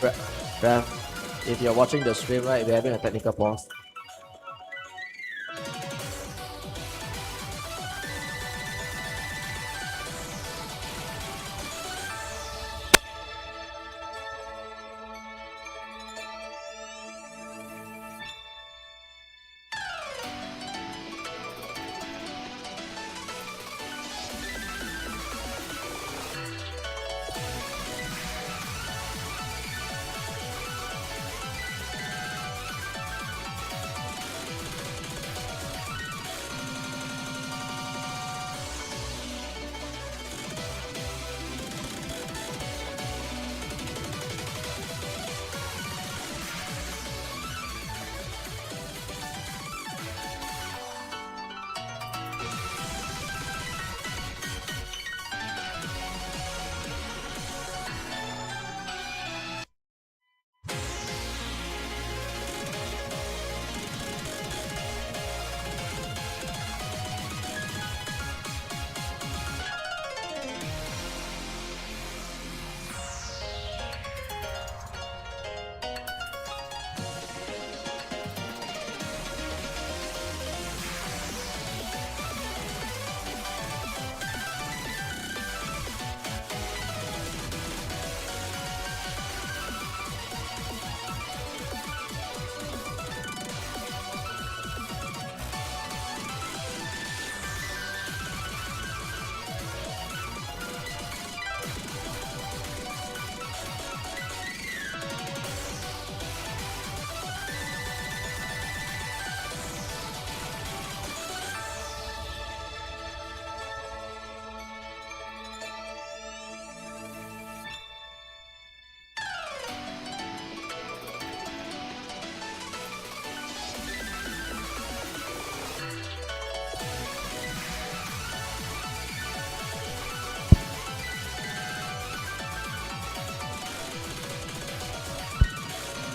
Ref, if you're watching the stream, right, we're having a technical pause.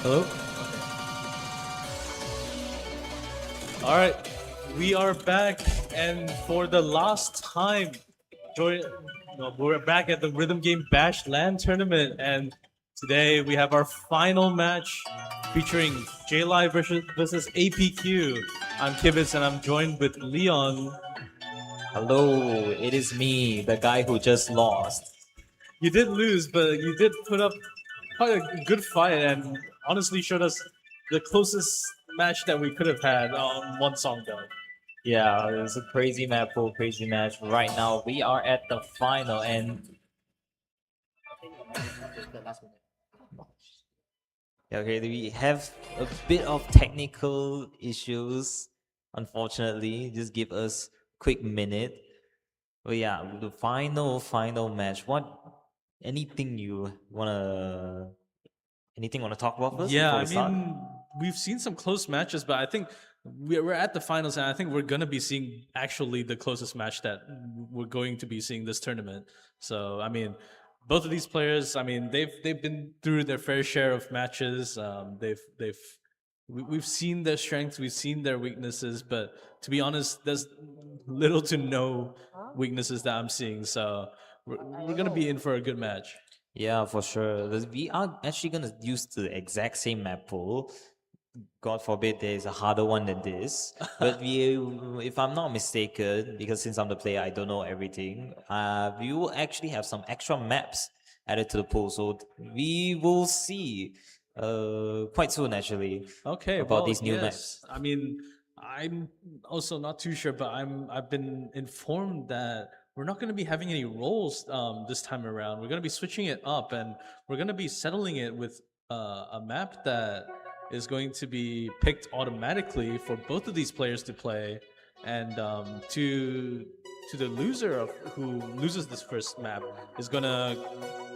Hello? All right, we are back, and for the last time, we're back at the Rhythm Game Bash LAN tournament, and today we have our final match featuring JayLye versus APQ. I'm Kibitz, and I'm joined with Leon. Hello, it is me, the guy who just lost. You did lose, but you did put up quite a good fight, and honestly showed us the closest match that we could have had on one song though. Yeah, it was a crazy map, full crazy match. Right now, we are at the final, and okay, we have a bit of technical issues. Unfortunately, just give us quick minute. But yeah, the final match. Anything you wanna talk about first Yeah, before I we start? mean, we've seen some close matches, but I think we're at the finals, and I think we're gonna be seeing actually the closest match that we're going to be seeing this tournament. So, I mean, both of these players, I mean, they've been through their fair share of matches. We've seen their strengths, we've seen their weaknesses, but to be honest, there's little to no weaknesses that I'm seeing. So, we're gonna be in for a good match. Yeah, for sure. We are actually gonna use the exact same map pool. God forbid there is a harder one than this. But if I'm not mistaken, because since I'm the player, I don't know everything. We will actually have some extra maps added to the pool, so we will see quite soon actually. Okay, about well, these new yes. maps. I mean, I'm also not too sure, but I've been informed that we're not going to be having any roles this time around. We're going to be switching it up, and we're going to be settling it with a map that is going to be picked automatically for both of these players to play, and to the loser of who loses this first map is going to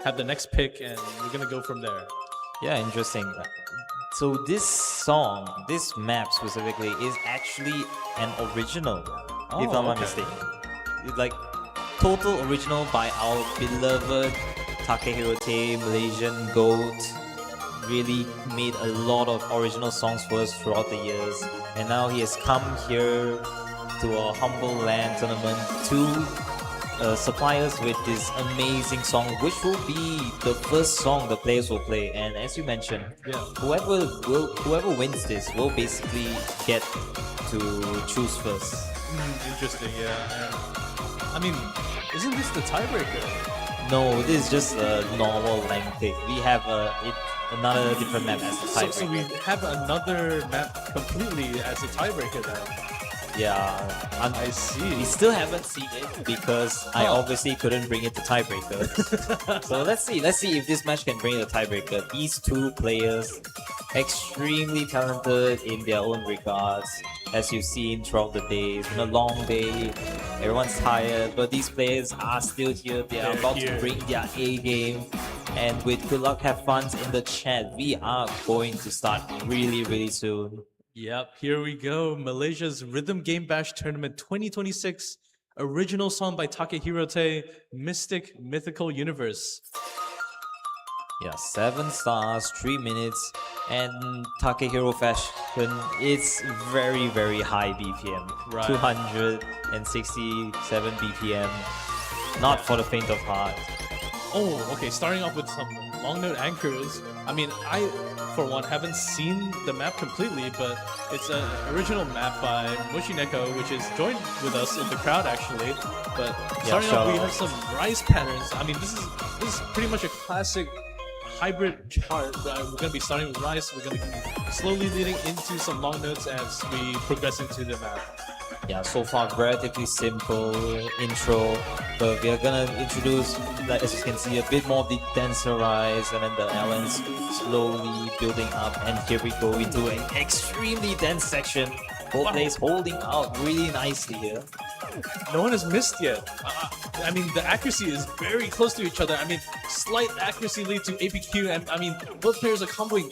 have the next pick, and we're going to go from there. Yeah, interesting. So this map specifically, is actually an original, if I'm not okay. mistaken. It's like total original by our beloved Takehiro Tay, Malaysian GOAT. Really made a lot of original songs for us throughout the years, and now he has come here to a humble LAN tournament to supply us with this amazing song, which will be the first song the players will play. And as you mentioned, Yeah. whoever wins this will basically get to choose first. Interesting, yeah. And, I mean, isn't this the tiebreaker? No, this is just a normal length pick. We have another different map as a So tiebreaker. we have another map completely as a tiebreaker then. Yeah, I we see. still haven't seen it because I obviously couldn't bring it to tiebreaker. So let's see if this match can bring it to tiebreaker. These two players, extremely talented in their own regards, as you've seen throughout the day. It's been a long day. Everyone's tired, but these players are still here. They are They're about here. to bring their A game. And with good luck, have fun in the chat. We are going to start really, really soon. Yep, here we go. Malaysia's Rhythm Game Bash Tournament 2026. Original song by Takehiro Tae, Mystic Mythical Universe. Yeah, 7 stars, 3 minutes, and Takehiro Fashion, it's very, very high BPM. Right. 267 BPM. Not for the faint of heart. Oh, okay, starting off with some long note anchors. I mean, I, for one, haven't seen the map completely, but it's an original map by Mushineko, which is joined with us in the crowd, actually. But starting off, we have some rice patterns. I mean, this is pretty much a classic hybrid chart. We're going to be starting with rice. We're going to be slowly leading into some long notes as we progress into the map. Yeah, so far relatively simple intro, but we are gonna introduce, like, as you can see, a bit more of the denser rise, and then the elements slowly building up, and here we go into an extremely dense section. Both players holding out really nicely here. No one has missed yet. I mean, the accuracy is very close to each other. I mean, slight accuracy lead to Aepq, and I mean, both players are comboing.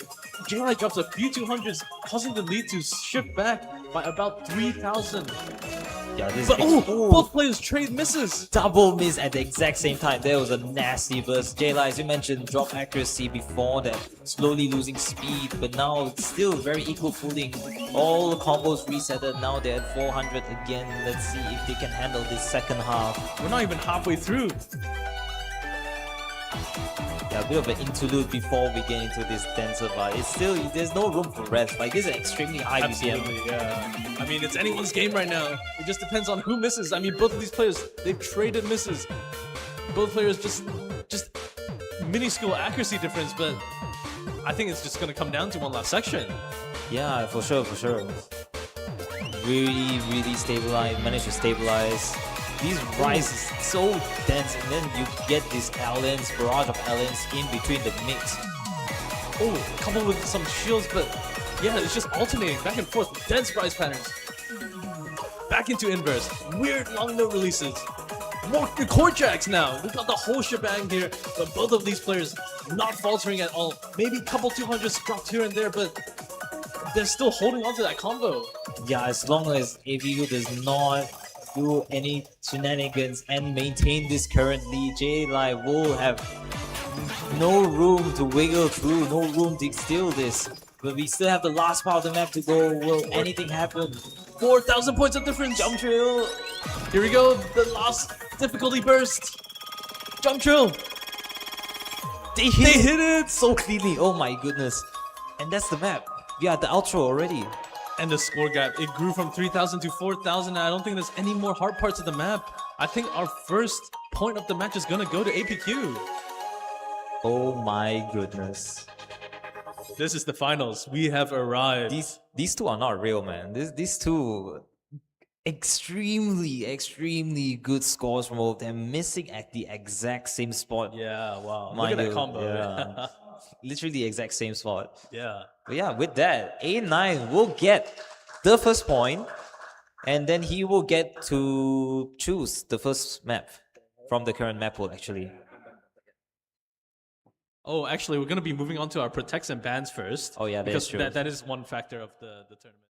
JayLye drops a few 200s, causing the lead to shift back by about 3,000. Yeah, this But is both players trade misses. double miss at the exact same time. There was a nasty burst. JayLye, as you mentioned, drop accuracy before that, slowly losing speed, but now it's still very equal footing. All the combos resetted. Now they're at 400 again. Let's see if they can handle this second half. We're not even halfway through. Yeah, a bit of an interlude before we get into this denser vibe. It's still, there's no room for rest. Like, this is extremely high BPM. Absolutely, yeah. I mean, it's anyone's game right now. It just depends on who misses. I mean, both of these players, they've traded misses. Both players just minuscule accuracy difference, but I think it's just going to come down to one last section. Yeah, for sure, for sure. Really, really stabilize, managed to stabilize. These rises so dense, and then you get this LNs, barrage of LNs in between the mix. Oh, coupled with some shields, but yeah, it's just alternating back and forth. Dense rise patterns. Back into inverse. Weird long note releases. More core jacks now. We've got the whole shebang here, but both of these players not faltering at all. Maybe a couple 200s dropped here and there, but they're still holding on to that combo. Yeah, as long as Aepq does not do any shenanigans and maintain this current lead, JayLye will have no room to wiggle through, no room to steal this. But we still have the last part of the map to go. Will anything happen? 4,000 points of difference. Jump drill. Here we go. The last difficulty burst. Jump drill. They hit it so cleanly. Oh my goodness. And that's the map. We are at the outro already. And the score gap, it grew from 3,000 to 4,000. I don't think there's any more hard parts of the map. I think our first point of the match is gonna go to Aepq. Oh my goodness. This is the finals. We have arrived. These two are not real, man. These two extremely good scores from both them, missing at the exact same spot. Yeah, wow. Look Mind at that you, combo. yeah. Literally the exact same spot. Yeah. But yeah, with that, A9 will get the first point, and then he will get to choose the first map from the current map pool, actually. Oh, actually, we're gonna be moving on to our protects and bans first. Oh yeah, that's because true. that is one factor of the tournament.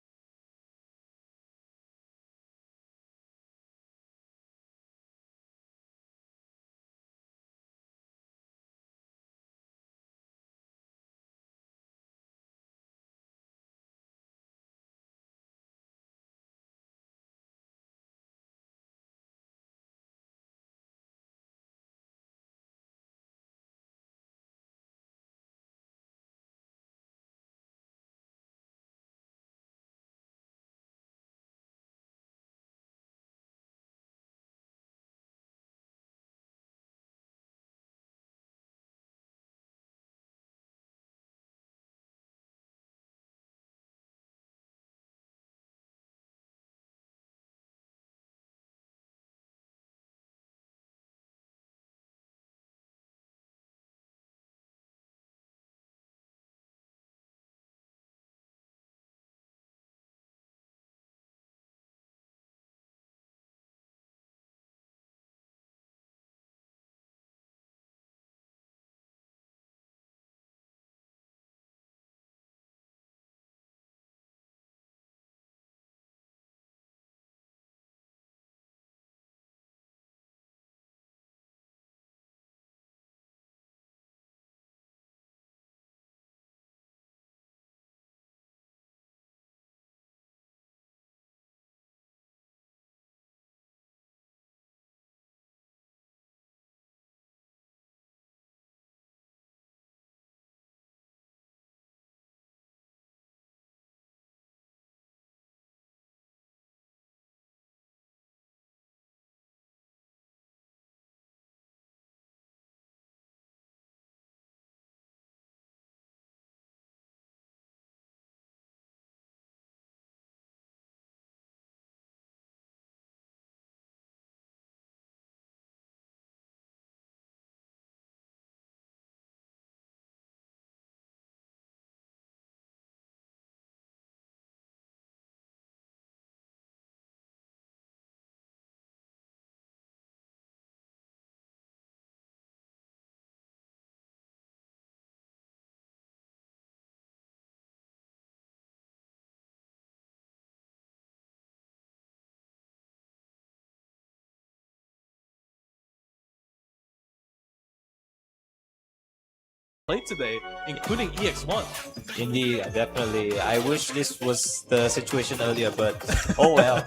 played today, including EX1. Indeed, definitely. I wish this was the situation earlier, but oh well.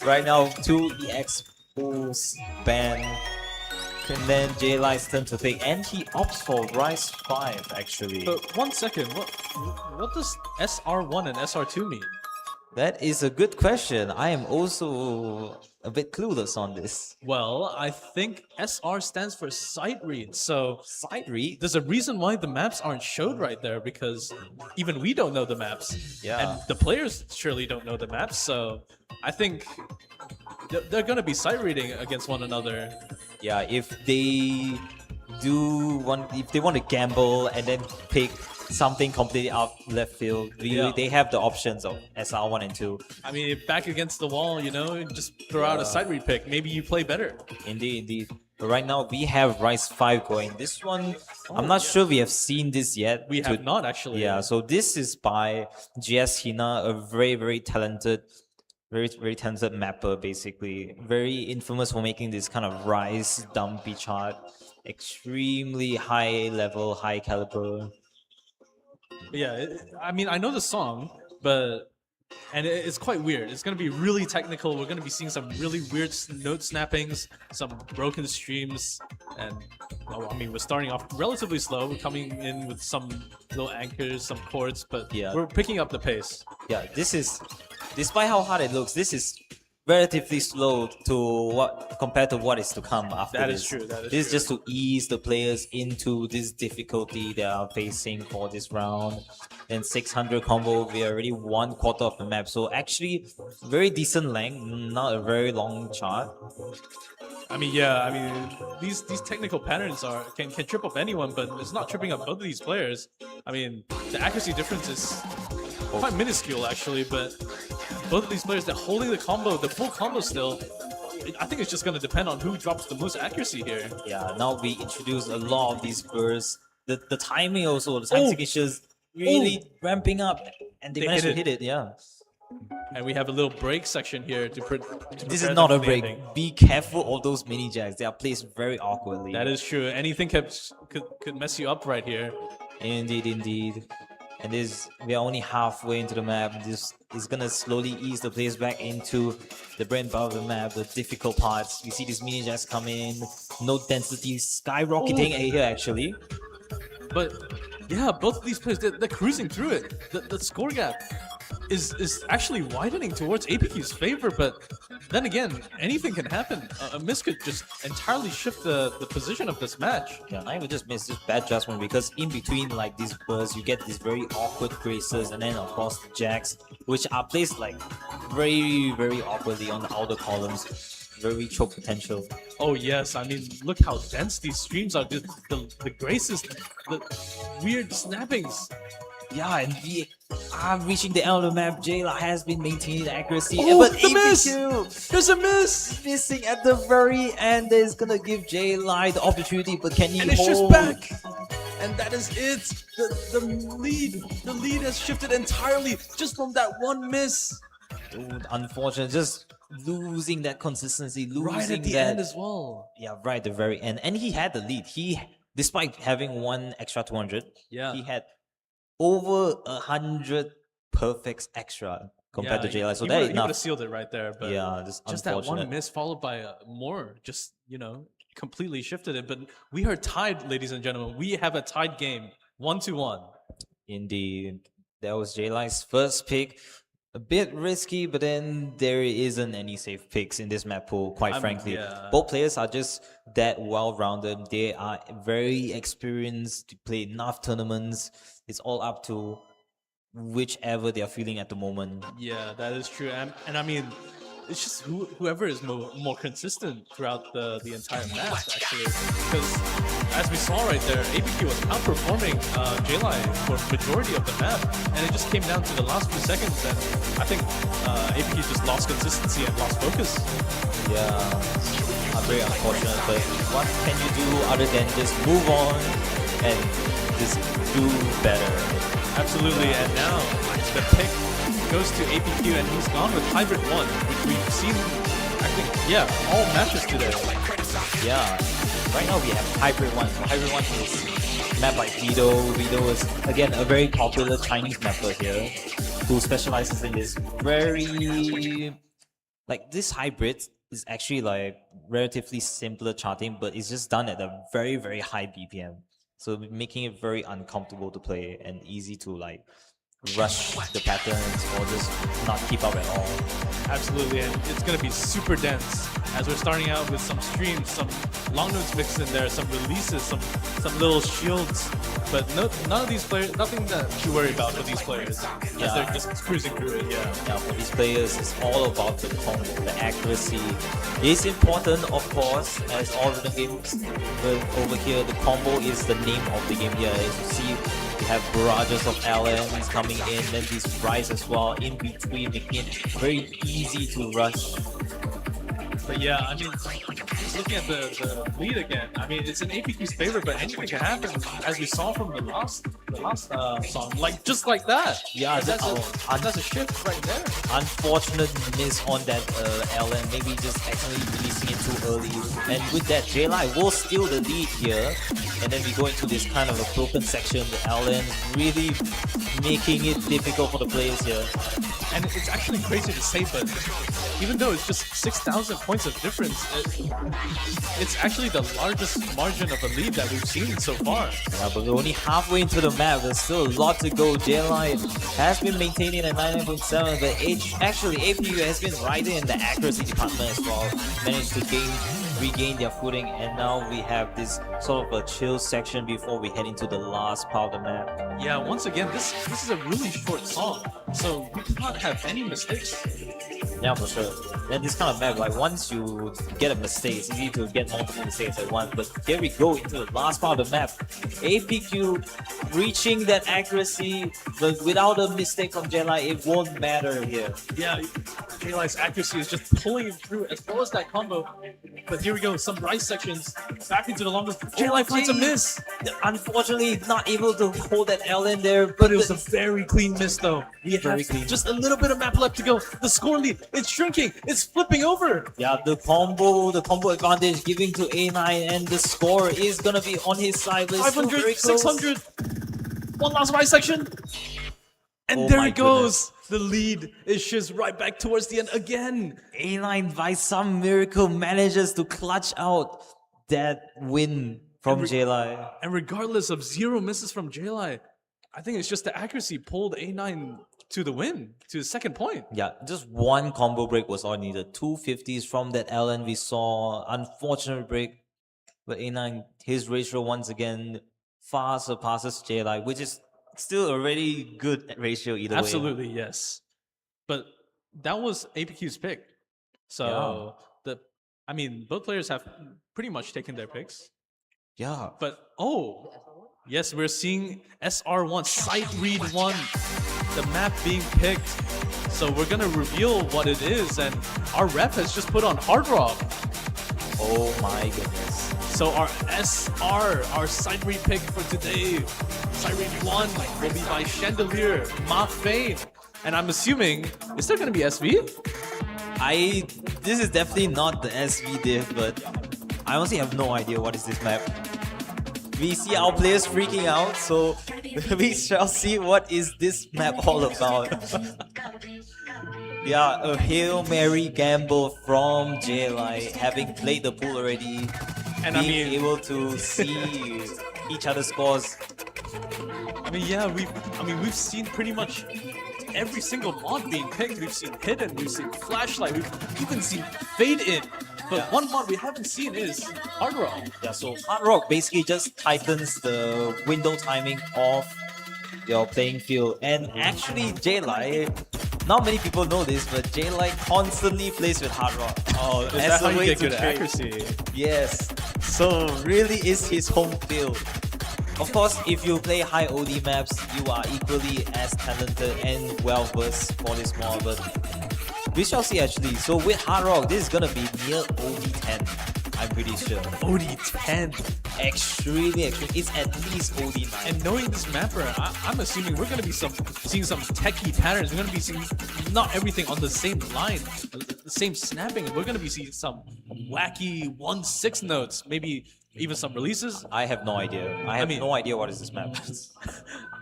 Right now, 2 EX pulls ban. And then JayLye's turn to pick, and he opts for Rise 5 actually. But 1 second, what does SR1 and SR2 mean? That is a good question. I am also a bit clueless on this. Well, I think SR stands for sight read, so Side read? there's a reason why the maps aren't showed right there, because even we don't know the maps. Yeah. And the players surely don't know the maps, so I think they're gonna be sight reading against one another. Yeah, if they want to gamble and then pick something completely out left field, Yeah. they have the options of SR1 and 2. I mean, back against the wall, you know, just throw out a sight read pick. Maybe you play better. Indeed, indeed. But right now we have Rise 5 going. This one, I'm not sure we have seen this yet. We have not actually. Yeah, so this is by GS Hina, a very, very talented, very talented mapper, basically. Very infamous for making this kind of Rise dumpy chart. Extremely high level, high caliber. Yeah, I mean, I know the song, but it's quite weird. It's gonna be really technical. We're gonna be seeing some really weird note snappings, some broken streams, and well, I mean, we're starting off relatively slow. We're coming in with some little anchors, some chords, but Yeah. we're picking up the pace. Yeah, this is, despite how hard it looks, this is relatively slow to what compared to what is to come after That this. is true. That is This is true. just to ease the players into this difficulty they are facing for this round. And 600 combo, we are already 1/4 of the map. So actually, very decent length, not a very long chart. I mean, yeah. I mean, these technical patterns can trip up anyone, but it's not tripping up both of these players. I mean, the accuracy difference is quite minuscule actually, but both of these players, they're holding the combo, the full combo still. I think it's just going to depend on who drops the most accuracy here. Yeah, now we introduce a lot of these bursts. The timing also, the time Oh. signatures really ramping up, and they managed to hit hit it. Yeah. And we have a little break section here to This prepare is not them a for the break. ending. Be careful of those mini jacks. They are placed very awkwardly. That is true. Anything could mess you up right here. Indeed, indeed. And this, we are only halfway into the map. This is gonna slowly ease the players back into the bread and butter of the map, the difficult parts. You see these mini jacks come in, no density skyrocketing here actually. But yeah, both of these players, they're cruising through it. The score gap is actually widening towards Aepq's favor, but then again, anything can happen. A miss could just entirely shift the position of this match. Yeah, I would just miss this bad judgment because in between like these bursts, you get these very awkward graces, and then of course the jacks, which are placed like very, very awkwardly on the outer columns. Very choke potential. Oh yes, I mean, look how dense these streams are. The graces, the weird snappings. Yeah, and we are reaching the end of the map. JayLye has been maintaining the accuracy, Oh, but the miss! Aepq There's a miss! missing at the very end. Is gonna give JayLye the opportunity, but can he And it's hold? just back! And that is it! The lead has shifted entirely just from that one miss! Dude, unfortunate, just losing that consistency, losing Right at the that. end as well. Yeah, right at the very end, and he had the lead. He, despite having one extra 200, Yeah. he had over 100 perfects extra compared to JayLye. So he that is would have enough. sealed it right there, but Yeah, just that unfortunate. one miss followed by more, just, you know, completely shifted it. But we are tied, ladies and gentlemen. We have a tied game, 1-1. Indeed, that was JayLye's first pick. A bit risky, but then there isn't any safe picks in this map pool, quite frankly. yeah. Both players are just that well-rounded. They are very experienced to play enough tournaments. It's all up to whichever they are feeling at the moment. Yeah, that is true. And I mean, it's just whoever is more consistent throughout the entire match, actually. Because as we saw right there, Aepq was outperforming JayLye for majority of the map, and it just came down to the last few seconds, and I think Aepq just lost consistency and lost focus. Yeah, very unfortunate, but what can you do other than just move on and just do better? Absolutely, and now the pick goes to Aepq, and he's gone with Hybrid 1, which we've seen, I think, yeah, all matches today. Yeah, right now we have Hybrid 1. So Hybrid 1 is map like Vito. Vito is again a very popular Chinese mapper here, who specializes in this very like this hybrid is actually like relatively simpler charting, but it's just done at a very high BPM, so making it very uncomfortable to play and easy to like rush the patterns or just not keep up at all. Absolutely, and it's going to be super dense as we're starting out with some streams, some long notes mixed in there, some releases, some little shields. But none of these players, nothing that you worry about for these players. As they're just cruising through it, yeah. Yeah, for these players, it's all about the combo, the accuracy. It's important, of course, as all of the games. But over here, the combo is the name of the game here. As you see, we have barrages of LMs coming in, then these Rise as well in between, making it very easy to rush. But yeah, I mean, just looking at the lead again, I mean, it's in Aepq's favor, but anything can happen, as we saw from the last song, like just like that. Yeah, that's a shift right there. Unfortunate miss on that LN, maybe just accidentally releasing it too early. And with that, JayLye will steal the lead here. And then we go into this kind of a broken section. The LN really making it difficult for the players here. And it's actually crazy to say, but even though it's just 6,000 points of difference, it's actually the largest margin of a lead that we've seen so far. Yeah, but we're only halfway into the map. There's still a lot to go. JayLye has been maintaining at 99.7, but actually Aepq has been riding in the accuracy department as well. Managed to regain their footing, and now we have this sort of a chill section before we head into the last part of the map. Yeah, once again, this is a really short song, so we cannot have any mistakes. Yeah, for sure. And this kind of map, like once you get a mistake, it's easy to get multiple mistakes at once. But here we go into the last part of the map. Aepq reaching that accuracy, but without a mistake from JayLye, it won't matter here. Yeah, JayLye's accuracy is just pulling him through as well as that combo. But here we go, some Rise sections back into the longest. JayLye finds a miss. Unfortunately, not able to hold that L in there, But it was a very clean miss though. We have Very clean. just a little bit of map left to go. The score lead, it's shrinking, it's flipping over. yeah, the combo advantage giving to A9, and the score is gonna be on his side. But it's still 500, very close. 600. One last Rise section. And Oh there my it goes. The lead is just right back towards the end again. A9 by some miracle manages to clutch out that win from JayLye. And regardless of 0 misses from JayLye, I think it's just the accuracy pulled A9 to the win, to the second point. Yeah, just one combo break was all needed. 250s from that LN we saw. Unfortunate break. But A9, his ratio once again far surpasses JayLye, which is still a really good ratio either way. Absolutely, yes. But that was Aepq's pick. So I mean, both players have pretty much taken their picks. Yeah. But yes, we're seeing SR1, Sight Read 1, the map being picked. So we're gonna reveal what it is, and our rep has just put on Hard Rock. Oh my goodness. So our SR, our Sight Read pick for today, Sight Read 1 will be by Chandelier, Ma Fane. And I'm assuming, is there gonna be SV? This is definitely not the SV div, but I honestly have no idea what is this map. We see our players freaking out, so we shall see what is this map all about. Yeah, a Hail Mary gamble from JayLye, having played the pool already, And being able to see each other's scores. I mean, yeah, we've seen pretty much every single mod being picked. We've seen Hidden, we've seen Flashlight, we've even seen Fade In. But one mod we haven't seen is Hard Rock. Yeah, so Hard Rock basically just tightens the window timing of your playing field. And actually, JayLye, not many people know this, but JayLye constantly plays with Hard Rock. Oh, is as that a how you way get to good at trade. accuracy? Yes, so really is his home field. Of course, if you play high OD maps, you are equally as talented and well-versed for this mod, but we shall see actually. So with Hard Rock, this is gonna be near OD 10, I'm pretty sure. OD 10. Extremely, it's at least OD 9. And knowing this mapper, I'm assuming we're going to be seeing some techie patterns. We're going to be seeing not everything on the same line, the same snapping. We're going to be seeing some wacky 1/6 notes, maybe even some releases. I have no idea. I have mean- no idea what is this map.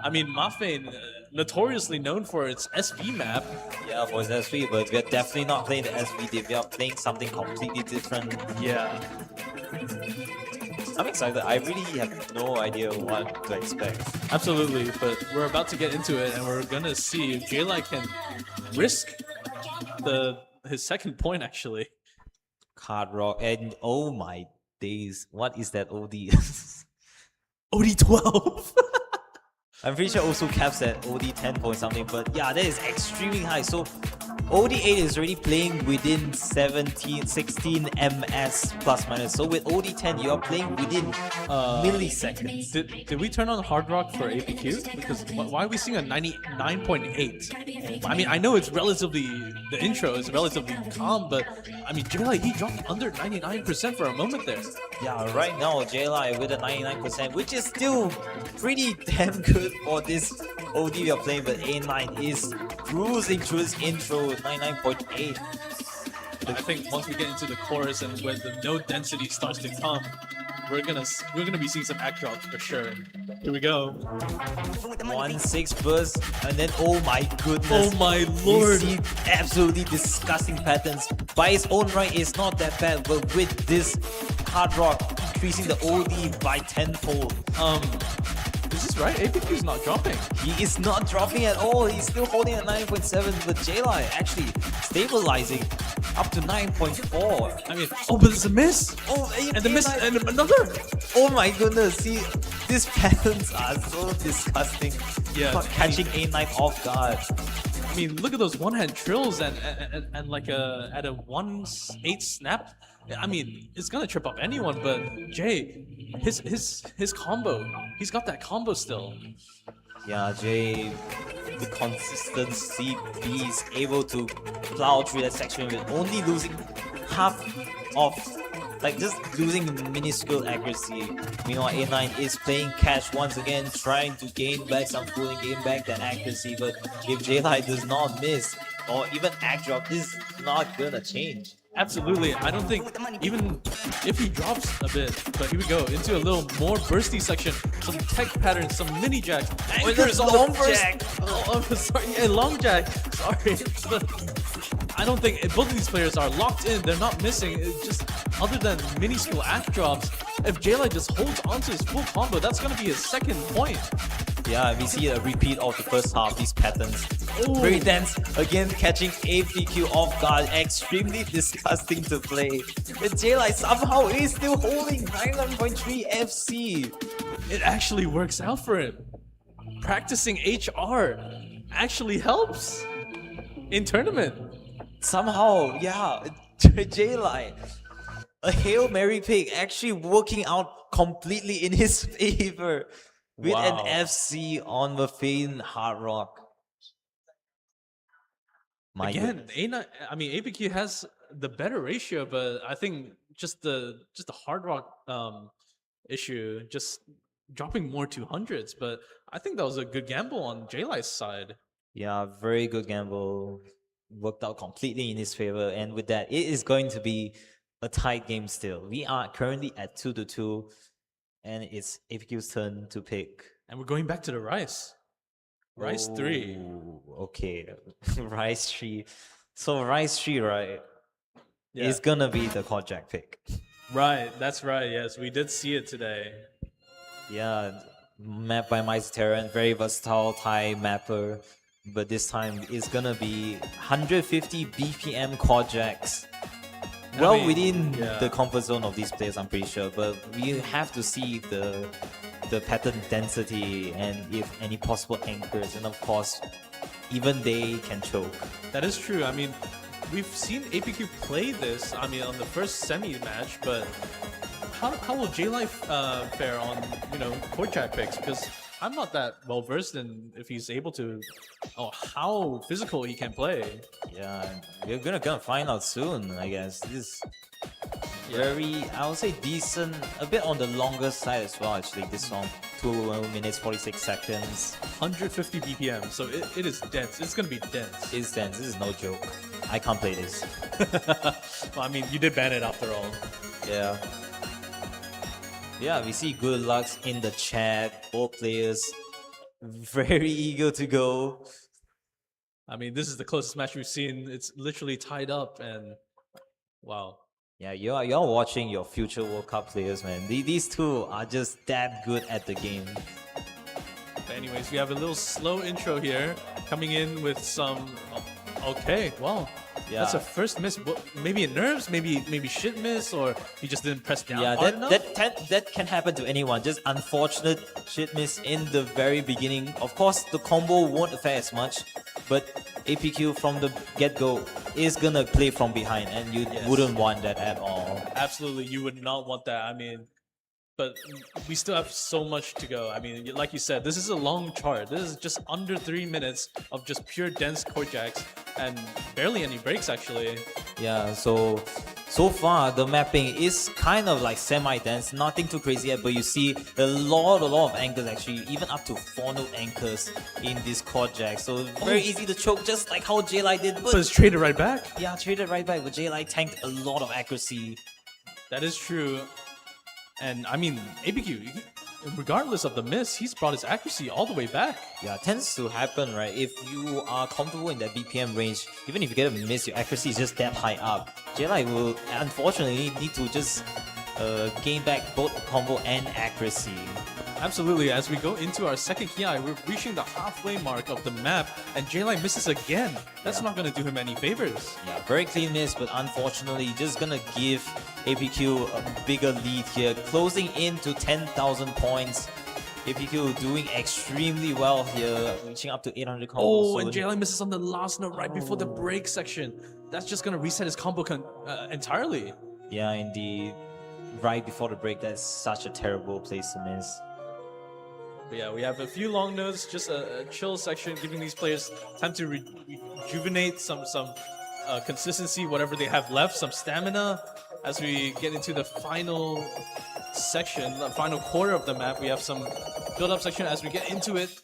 I mean, Mafei, notoriously known for its SV map. Yeah, for its SV, but we're definitely not playing the SV. We are playing something completely different. Yeah. I'm excited. I really have no idea what to expect. Absolutely, but we're about to get into it, and we're gonna see if JayLye can risk his second point. Actually, Card Rock and oh my days, what is that OD? OD12. I'm pretty sure also caps at OD 10 point something, but yeah, that is extremely high. So OD8 is already playing within 16 ms plus minus. So with OD10, you are playing within milliseconds. Did we turn on Hard Rock for APQ? Because why are we seeing a 99.8? I mean, I know it's relatively, the intro is relatively calm, but I mean, JayLye, he dropped under 99% for a moment there. Yeah, right now JayLye with a 99%, which is still pretty damn good for this OD we are playing, but A9 is cruising through his intro with 99.8. I think once we get into the chorus and when the node density starts to come, we're gonna be seeing some act drops for sure. Here we go. 1-6 burst, and then oh my goodness. Oh my lord. We see absolutely disgusting patterns. By its own right, it's not that bad, but with this Hard Rock increasing the OD by tenfold. Is this right? APQ is not dropping. He is not dropping at all. He's still holding at 9.7, but JayLye actually stabilizing up to 9.4. I mean, oh, but it's a miss. Oh, And the miss, and another. oh my goodness! See, these patterns are so disgusting. Yeah, Not catching A9 off guard. I mean, look at those one-hand trills and like at a 1/8 snap. I mean, it's gonna trip up anyone. But Jay, his combo, he's got that combo still. Yeah, Jay, the consistency is able to plow through that section with only losing half of, like just losing minuscule accuracy. Meanwhile, A9 is playing catch once again, trying to gain back some fooling, gain back that accuracy. But if JayLye does not miss or even act drop, this is not gonna change. Absolutely. I don't think, even if he drops a bit, but here we go, into a little more bursty section, some tech patterns, some mini jacks, anchors on long the first. jack. Oh, sorry, yeah, long jack. Sorry. But I don't think, both of these players are locked in, they're not missing. It's just, other than minuscule act drops, if JayLye just holds onto his full combo, that's going to be his second point. Yeah, we see a repeat of the first half, these patterns. Ooh. Very dense, again catching APQ off guard, extremely disgusting to play. And JayLye somehow is still holding 99.3 FC. It actually works out for him. Practicing HR actually helps in tournament. Somehow, yeah, JayLye, a Hail Mary pick actually working out completely in his favor with Wow. an FC on the Fane Hard Rock. My Again, goodness. A9, I mean, APQ has the better ratio, but I think just the Hard Rock issue, just dropping more 200s. But I think that was a good gamble on JayLye's side. Yeah, very good gamble. Worked out completely in his favor. And with that, it is going to be a tight game still. We are currently at 2-2. And it's APQ's turn to pick. And we're going back to the Rice. Rice 3. Ooh, okay, Rice 3. So Rice 3, right, Yeah. is gonna be the quad jack pick. Right, that's right. Yes, we did see it today. Yeah, map by Terran, very versatile Thai mapper. But this time it's gonna be 150 BPM quad jacks. Well, mean, within yeah. the comfort zone of these players, I'm pretty sure. But we have to see the pattern density and if any possible anchors, and of course, even they can choke. That is true. I mean, we've seen APQ play this, I mean, on the first semi-match, but how will JayLye fare on, court jack picks? Because I'm not that well versed in if he's able to, how physical he can play. Yeah, we're gonna find out soon, I guess. This is very, I would say, decent, a bit on the longer side as well, actually. This song, 2 minutes 46 seconds. 150 BPM, so it is dense. It's gonna be dense. It's dense. This is no joke. I can't play this. Well, I mean, you did ban it after all. Yeah. Yeah, we see good lucks in the chat. Both players very eager to go. I mean, this is the closest match we've seen. It's literally tied up, and wow. Yeah, you're watching your future World Cup players, man. These two are just that good at the game. But anyways, we have a little slow intro here, coming in with some. Okay, well, that's a Yeah. first miss. Maybe it nerves, maybe shit miss, or he just didn't press down Yeah, hard enough. that can happen to anyone. Just unfortunate shit miss in the very beginning. Of course, the combo won't affect as much, but APQ from the get-go is gonna play from behind, and you wouldn't want that at all. Absolutely, you would not want that. I mean, but we still have so much to go. I mean, like you said, this is a long chart. This is just under 3 minutes of just pure dense court jacks and barely any breaks actually. Yeah, so far the mapping is kind of like semi-dense, nothing too crazy yet, but you see a lot of anchors actually, even up to 4-node anchors in this chord jack. So very easy to choke, just like how JayLye did. But it's traded right back. Yeah, traded right back, but JayLye tanked a lot of accuracy. That is true. And I mean, APQ, regardless of the miss, he's brought his accuracy all the way back. Yeah, tends to happen, right? If you are comfortable in that BPM range, even if you get a miss, your accuracy is just that high up. JayLye will unfortunately need to just gain back both combo and accuracy. Absolutely, as we go into our second Ki, we're reaching the halfway mark of the map, and JayLye misses again. That's not going to do him any favors. Yeah, very clean miss, but unfortunately, just gonna give APQ a bigger lead here, closing into 10,000 points. APQ doing extremely well here, reaching up to 800 combos. Oh, and soon. JayLye misses on the last note right before the break section. That's just going to reset his combo entirely. Yeah, indeed. Right before the break, that's such a terrible place to miss. But yeah, we have a few long notes, just a chill section, giving these players time to rejuvenate some consistency, whatever they have left, some stamina. As we get into the final section, the final quarter of the map, we have some build-up section as we get into it.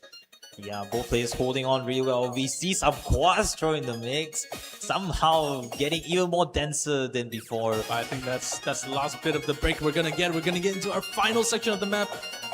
Yeah, both players holding on really well. We see some Quastro in the mix, somehow getting even more denser than before. I think that's the last bit of the break we're gonna get. We're gonna get into our final section of the map.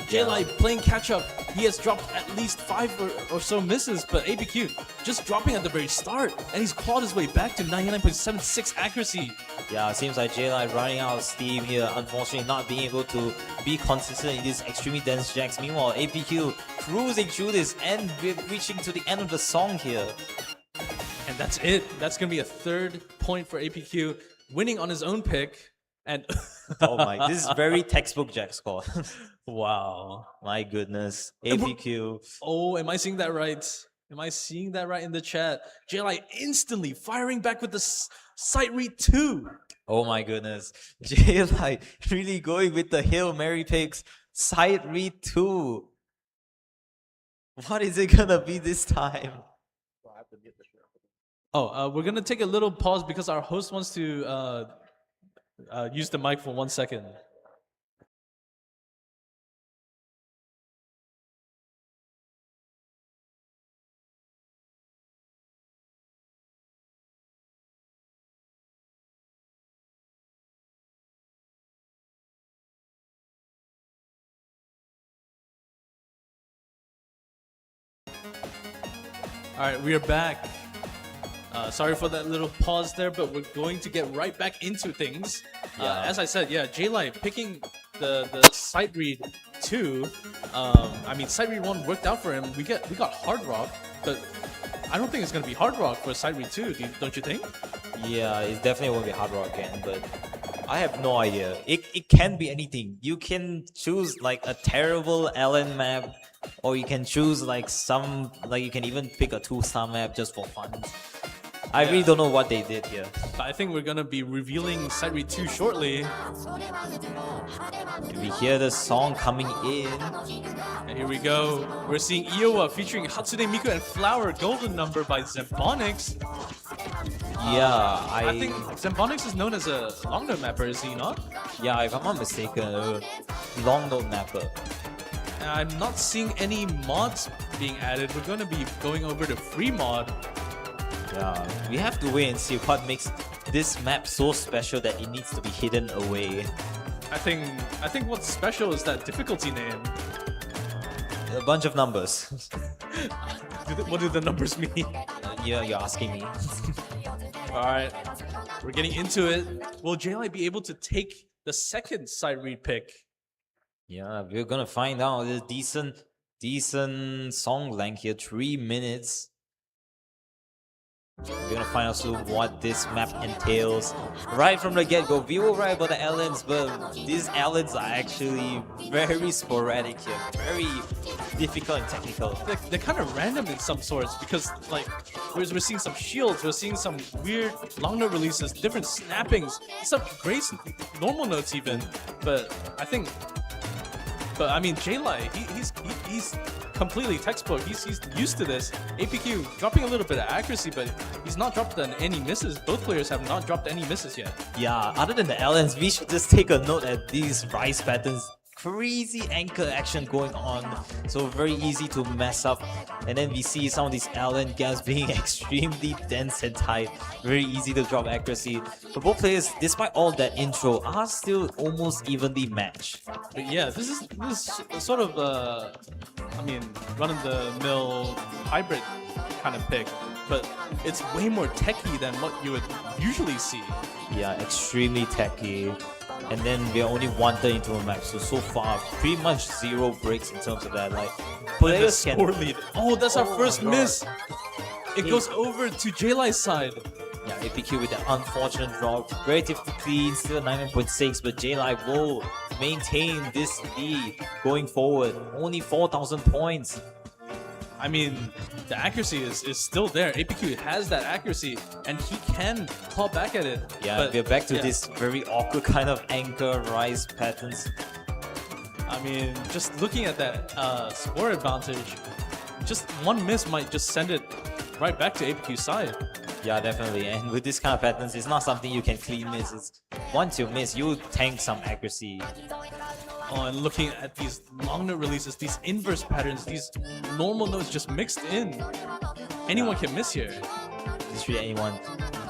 JayLye playing catch up. He has dropped at least 5 or so misses, but APQ just dropping at the very start, and he's clawed his way back to 99.76 accuracy. Yeah, seems like JayLye running out of steam here, unfortunately not being able to be consistent in these extremely dense jacks. Meanwhile, APQ cruising through this and reaching to the end of the song here. And that's it. That's gonna be a 3rd point for APQ, winning on his own pick. And Oh my, this is very textbook jack score. wow. My goodness, APQ. Oh, am I seeing that right? Am I seeing that right in the chat? JayLye instantly firing back with the sight read 2. Oh my goodness, JayLye really going with the Hail Mary picks. Side read 2. What is it gonna be this time? Oh, we're gonna take a little pause because our host wants to use the mic for 1 second. All right, we are back. Sorry for that little pause there, but we're going to get right back into things. Yeah. As I said, yeah, JayLye picking the sight read 2. I mean, sight read 1 worked out for him. We got hard rock, but I don't think it's gonna be hard rock for sight read 2. Don't you think? Yeah, it definitely won't be hard rock again, but I have no idea. It can be anything. You can choose like a terrible LN map, or you can choose like you can even pick a 2-star map just for fun. I really don't know what they did here. But I think we're gonna be revealing sight read 2 shortly. We hear the song coming in. And here we go. We're seeing Iowa featuring Hatsune Miku and Flower Golden Number by Zembonix. Yeah, I think Zembonix is known as a long note mapper, is he not? yeah, if I'm not mistaken, long note mapper. And I'm not seeing any mods being added. We're gonna be going over to free mod. Yeah, we have to wait and see what makes this map so special that it needs to be hidden away. I think what's special is that difficulty name. A bunch of numbers. What do the numbers mean? You're asking me. All right, we're getting into it. Will JayLye be able to take the second side read pick? Yeah, we're gonna find out. There's decent song length here, 3 minutes. We're gonna find out soon what this map entails. Right from the get-go, we were right about the Allens, but these Allens are actually very sporadic here, very difficult and technical. They're kind of random in some sorts because like we're seeing some shields, we're seeing some weird long note releases, different snappings, some great normal notes even. But I mean JayLye, he's completely textbook. He's used to this. Aepq dropping a little bit of accuracy, but he's not dropped any misses. Both players have not dropped any misses yet. Yeah, other than the Allens, we should just take a note at these rise patterns. Crazy anchor action going on, so very easy to mess up. And then we see some of these Allen gaps being extremely dense and tight, very easy to drop accuracy. But both players, despite all that intro, are still almost evenly matched. But yeah, this is sort of I mean, run-of-the-mill hybrid kind of pick, but it's way more techy than what you would usually see. Yeah, extremely techy. And then we're only 1/3 into a match, so far pretty much 0 breaks in terms of that. Like players can score lead. Oh, that's our first my God. miss. It goes over to JayLye's side. Yeah, Aepq with the unfortunate drop. Relatively clean, still 9.6, but JayLye will maintain this lead going forward. Only 4,000 points. I mean, the accuracy is still there. Aepq has that accuracy, and he can claw back at it. Yeah, but, we're back to yeah. this very awkward kind of anchor rise patterns. I mean, just looking at that score advantage, just one miss might just send it right back to Aepq's side. Yeah, definitely. And with this kind of patterns, it's not something you can clean miss. It's, once you miss, you tank some accuracy. Oh, and looking at these long note releases, these inverse patterns, these normal notes just mixed in. Anyone can miss here. Literally anyone.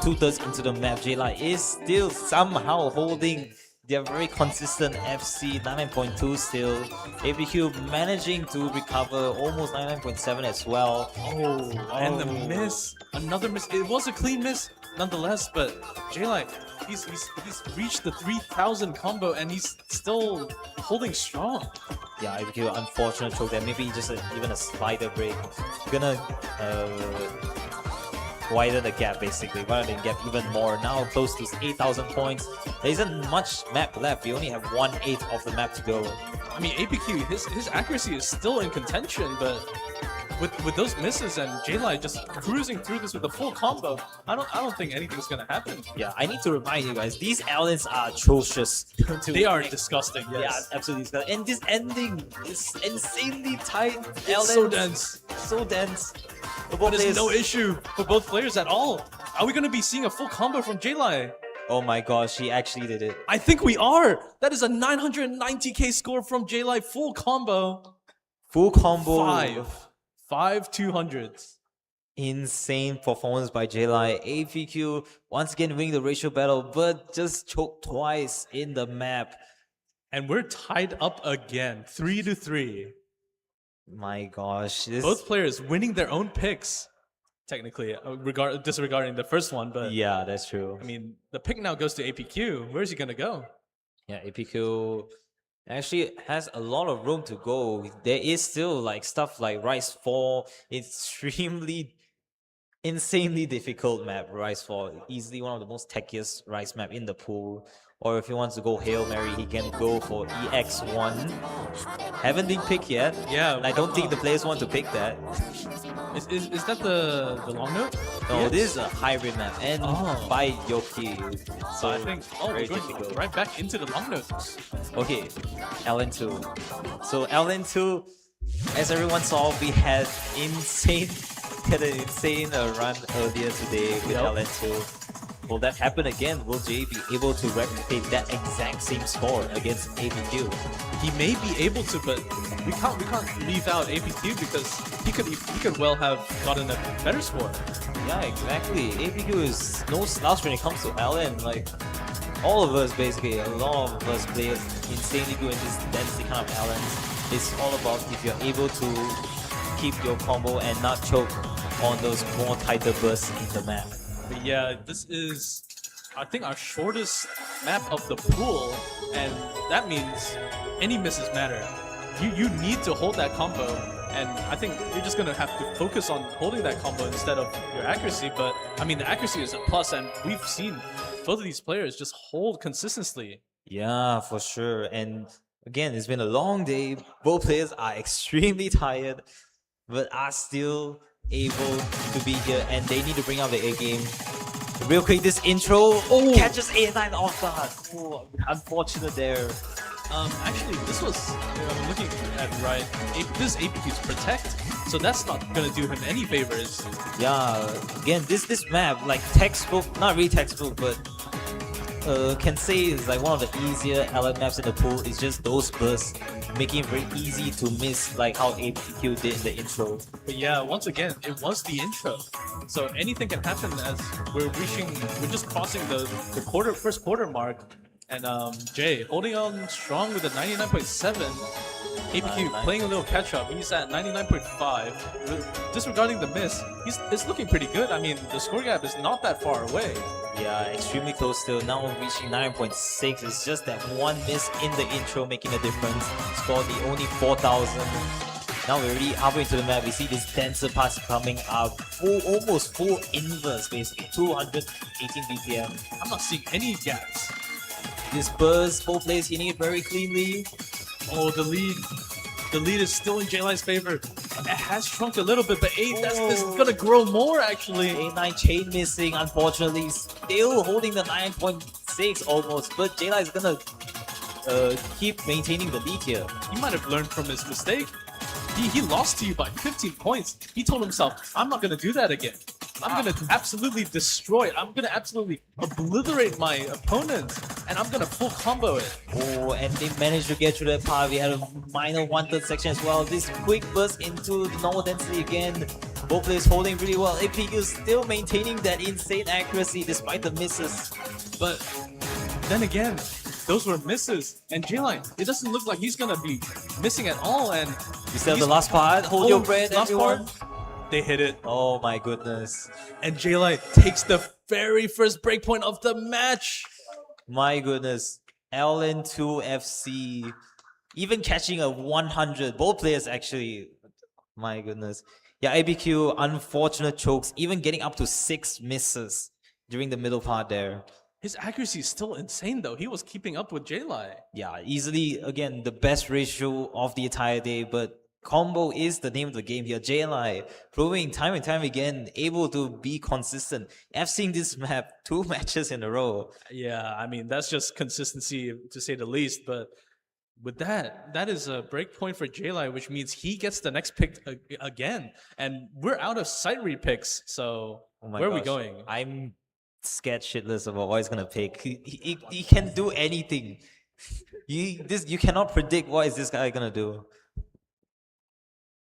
2/3 into the map, JayLye is still somehow holding their very consistent FC 99.2 still. Aepq managing to recover almost 99.7 as well. Oh, and the miss. Another miss. It was a clean miss nonetheless, but JayLye, he's reached the 3,000 combo and he's still holding strong. Yeah, Aepq unfortunate choke there. Maybe just even a slider break. Gonna widen the gap basically, rather than gap even more. Now close to 8,000 points. There isn't much map left. We only have 1/8 of the map to go. I mean, Aepq, his accuracy is still in contention, but with those misses and JayLye just cruising through this with a full combo, I don't think anything's gonna happen. Yeah, I need to remind you guys, these Allens are atrocious. They are disgusting. Yes. Yeah, absolutely disgusting. And this ending is insanely tight. It's so dense. So dense. But there's no issue for both players at all. Are we gonna be seeing a full combo from JayLye? Oh my gosh, he actually did it. I think we are. That is a 990k score from JayLye, full combo. Full combo. Five 200s. Insane performance by JayLye. Aepq once again winning the ratio battle, but just choked twice in the map. And we're tied up again, 3-3. My gosh, this Both players winning their own picks, technically, disregarding the first one. But yeah, that's true. I mean, the pick now goes to Aepq. Where's he gonna go? Yeah, Aepq actually has a lot of room to go. There is still like stuff like Rise 4, extremely insanely difficult map. Rise 4, easily one of the most techiest Rise map in the pool. Or if he wants to go Hail Mary, he can go for EX1. Haven't been picked yet. Yeah, and I don't think the players want to pick that. Is that the long note? No, Yes. this is a hybrid map and by Yoki. So I think very we're going difficult. right back into the long notes. Okay, LN2. So LN2, as everyone saw, we had an insane run earlier today with LN2. Will that happen again? Will Jay be able to replicate that exact same score against Aepq? He may be able to, but we can't leave out Aepq because he could well have gotten a better score. Yeah, exactly. Aepq is no slouch when it comes to LN. Like, all of us basically, a lot of us players insanely good in this density kind of balance. It's all about if you're able to keep your combo and not choke on those more tighter bursts in the map. But yeah, this is, I think, our shortest map of the pool, and that means any misses matter. You need to hold that combo, and I think you're just gonna have to focus on holding that combo instead of your accuracy. But I mean, the accuracy is a plus, and we've seen both of these players just hold consistently. Yeah, for sure. And again, it's been a long day. Both players are extremely tired, but are still able to be here, and they need to bring out the A game. Real quick, this intro catches A9 off guard. Oh, unfortunate there. Actually, this was, I'm looking at it right, this Aepq's Protect, so that's not gonna do him any favors. Yeah, again, this map, like textbook, not really textbook, but can say is like one of the easier allied maps in the pool. It's just those bursts, making it very easy to miss, like how Aepq did in the intro. But yeah, once again, it was the intro. So anything can happen as we're just crossing the first quarter mark. And Jay holding on strong with a 99.7. Aepq playing a little catch up. He's at 99.5. Disregarding the miss, it's looking pretty good. I mean, the score gap is not that far away. Yeah, extremely close still. Now reaching 9.6. It's just that one miss in the intro making a difference. Scored the only 4,000. Now we're already halfway into the map. We see this denser pass coming up. Almost full inverse basically. 218 BPM. I'm not seeing any gaps. This burst, both players hitting it very cleanly. Oh, the lead is still in JayLye's favor. It has shrunk a little bit, but this is gonna grow more actually. A9 chain missing, unfortunately, still holding the 9.6 almost, but JayLye is gonna keep maintaining the lead here. He might have learned from his mistake. He lost to you by 15 points. He told himself, I'm not gonna do that again. I'm gonna absolutely destroy. I'm gonna absolutely obliterate my opponent, and I'm gonna full combo it. Oh, and they managed to get through that part. We had a minor 1/3 section as well. This quick burst into the normal density again. Both players holding really well. Aepq is still maintaining that insane accuracy despite the misses. But then again, those were misses. And JayLye, it doesn't look like he's gonna be missing at all. And You still have the last part. Hold your breath, last everyone. part. They hit it. Oh my goodness. And JayLye takes the very first breakpoint of the match. My goodness. LN2 FC. Even catching a 100. Both players actually. My goodness. Yeah, Aepq, unfortunate chokes. Even getting up to 6 misses during the middle part there. His accuracy is still insane though. He was keeping up with JayLye. Yeah, easily, again, the best ratio of the entire day, but combo is the name of the game here. JayLye proving time and time again, able to be consistent. I've seen this map 2 matches in a row. Yeah, I mean, that's just consistency to say the least, but with that is a break point for JayLye, which means he gets the next pick again. And we're out of sight read picks, so where are we going? I'm scared shitless about what he's gonna pick. He can do anything. You cannot predict what is this guy gonna do.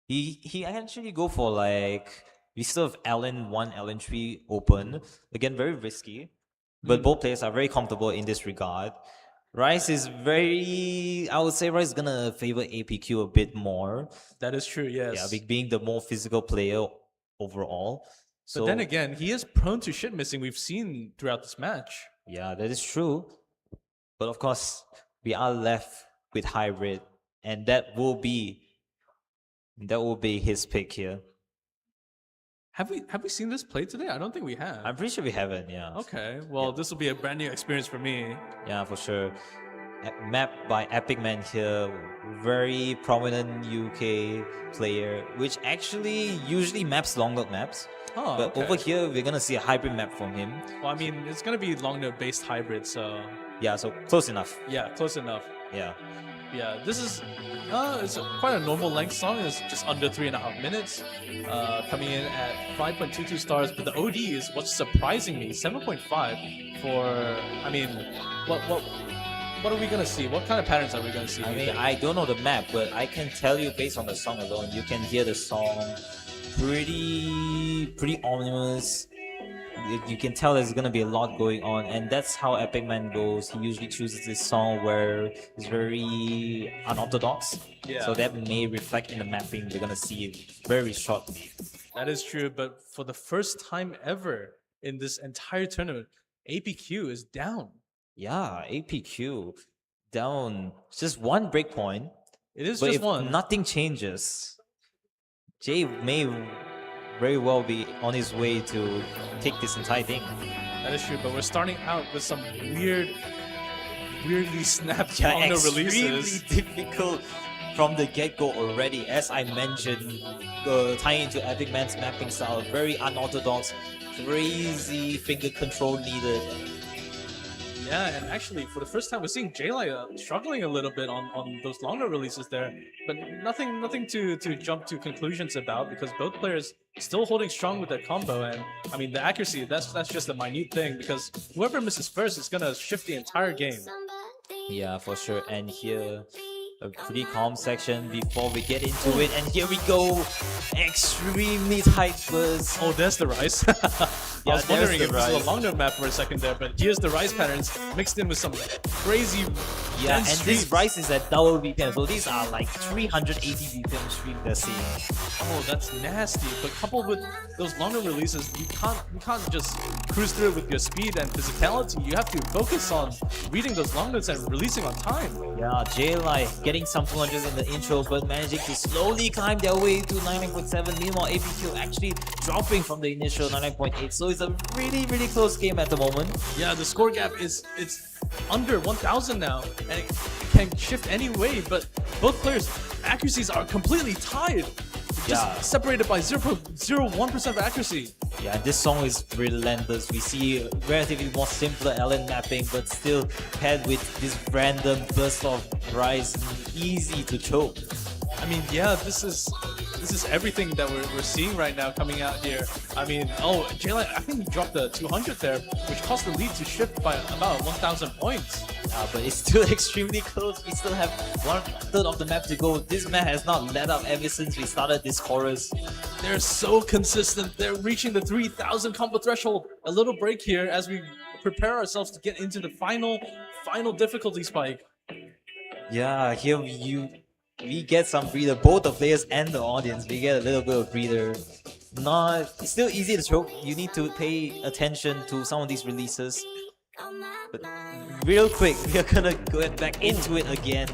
He actually go for like, we still have LN1, LN3 open. Again, very risky. But both players are very comfortable in this regard. Rice is very, I would say Rice is gonna favor Aepq a bit more. That is true, yes. Yeah, being the more physical player overall. So But then again, he is prone to shit missing. We've seen throughout this match. yeah, that is true. But of course, we are left with Hybrid, and that will be his pick here. Have we seen this play today? I don't think we have. I'm pretty sure we haven't, yeah. Okay, well, this will be a brand new experience for me. Yeah, for sure. Map by Aepq Man here, very prominent UK player, which actually usually maps long note maps. Oh, But okay. over here, we're gonna see a hybrid map from him. Well, I mean, it's gonna be long note based hybrid, so Yeah, so close enough. yeah, close enough. Yeah. Yeah, this is it's quite a normal length song. It's just under 3.5 minutes. Coming in at 5.22 stars, but the OD is what's surprising me. 7.5 for. I mean, what are we gonna see? What kind of patterns are we gonna see? I mean, I don't know the map, but I can tell you based on the song alone, you can hear the song pretty ominous. You can tell there's gonna be a lot going on, and that's how Epic Man goes. He usually chooses this song where it's very unorthodox. Yeah. So that may reflect in the mapping we're gonna see very shortly. That is true, but for the first time ever in this entire tournament, APQ is down. Yeah, APQ down just one breakpoint. It is But just if one. nothing changes, Jay may very well be on his way to take this entire thing. That is true, but we're starting out with some weirdly snapped Yeah, longer extremely releases. difficult from the get-go already. As I mentioned, tying into Epic Man's mapping style, very unorthodox, crazy finger control needed. Yeah, and actually, for the first time, we're seeing JayLye struggling a little bit on those longer releases there, but nothing to jump to conclusions about because both players still holding strong with their combo. And I mean, the accuracy that's just a minute thing because whoever misses first is gonna shift the entire game. Yeah, for sure. And here, a pretty calm section before we get into it. And here we go, extremely tight burst. Oh, there's the rise. I was there's wondering the if this was rise. a longer map for a second there, but here's the rise patterns mixed in with some crazy Yeah, dense and this streams. price is at double VPN, so these are like 380 VPN stream they're seeing. Oh, that's nasty. But coupled with those longer releases, you can't just cruise through it with your speed and physicality. You have to focus on reading those longers and releasing on time. Yeah, JayLye getting some 200s in the intro, but managing to slowly climb their way to 99.7. Meanwhile, APQ actually dropping from the initial 99.8. So it's a really, really close game at the moment. Yeah, the score gap it's under 1,000 now, and it can shift any way. But both players' accuracies are completely tied. Just Yeah. separated by 0.01% of accuracy. Yeah, this song is relentless. We see relatively more simpler Ellen mapping, but still paired with this random burst of rise, easy to choke. I mean, yeah, this is everything that we're seeing right now coming out here. I mean, oh, JayLye, I think he dropped the 200 there, which caused the lead to shift by about 1,000 points. But it's still extremely close. We still have 1/3 of the map to go. This map has not let up ever since we started this chorus. They're so consistent. They're reaching the 3,000 combo threshold. A little break here as we prepare ourselves to get into the final difficulty spike. Yeah, here we get some breather. Both the players and the audience, we get a little bit of breather. It's still easy to choke. You need to pay attention to some of these releases. But real quick, we are gonna go back into it again.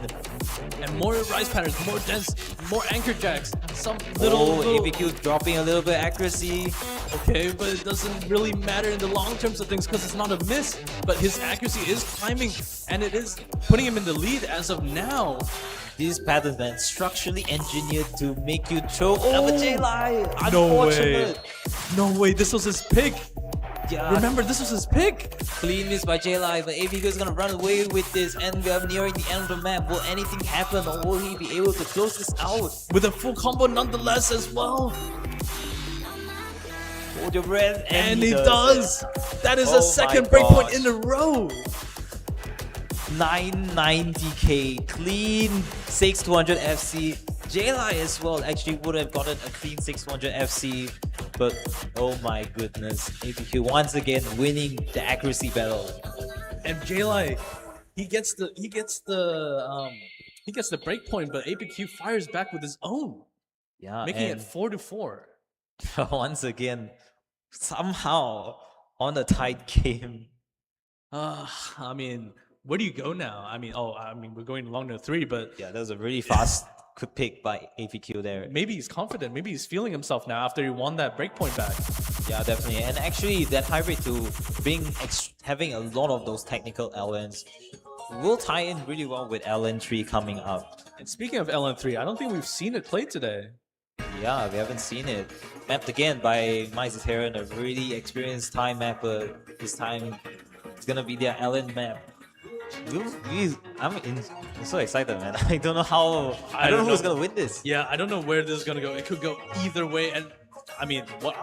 And more rise patterns, more dense, more anchor jacks, some little APQ dropping a little bit accuracy. okay, but it doesn't really matter in the long terms of things because it's not a miss. But his accuracy is climbing, and it is putting him in the lead as of now. These patterns, man, structurally engineered to make you choke. Oh, but JayLye, No way. unfortunate. No way, this was his pick. Yeah, Remember, this was his pick. clean miss by JayLye, but APQ is gonna run away with this, and we are nearing the end of the map. Will anything happen, or will he be able to close this out? With a full combo nonetheless as well. Hold your breath, And he does. That is a Oh second my breakpoint gosh. in a row. 990k, clean 6200 FC. JayLye as well actually would have gotten a clean 600 FC, but oh my goodness, APQ once again winning the accuracy battle. And JayLye, he gets the breakpoint, but APQ fires back with his own, Yeah, making and it 4-4. once again, somehow on a tight game. I mean, where do you go now? I mean, we're going along to 3, but Yeah, that was a really fast quick pick by APQ there. maybe he's confident. Maybe he's feeling himself now after he won that breakpoint back. Yeah, definitely. And actually, that hybrid to having a lot of those technical LNs will tie in really well with LN3 coming up. And speaking of LN3, I don't think we've seen it played today. Yeah, we haven't seen it. Mapped again by Maizeteran, a really experienced time mapper. This time, it's gonna be their LN map. I'm so excited, man. I don't know how. I don't know who's gonna win this. Yeah, I don't know where this is gonna go. It could go either way, and I mean, what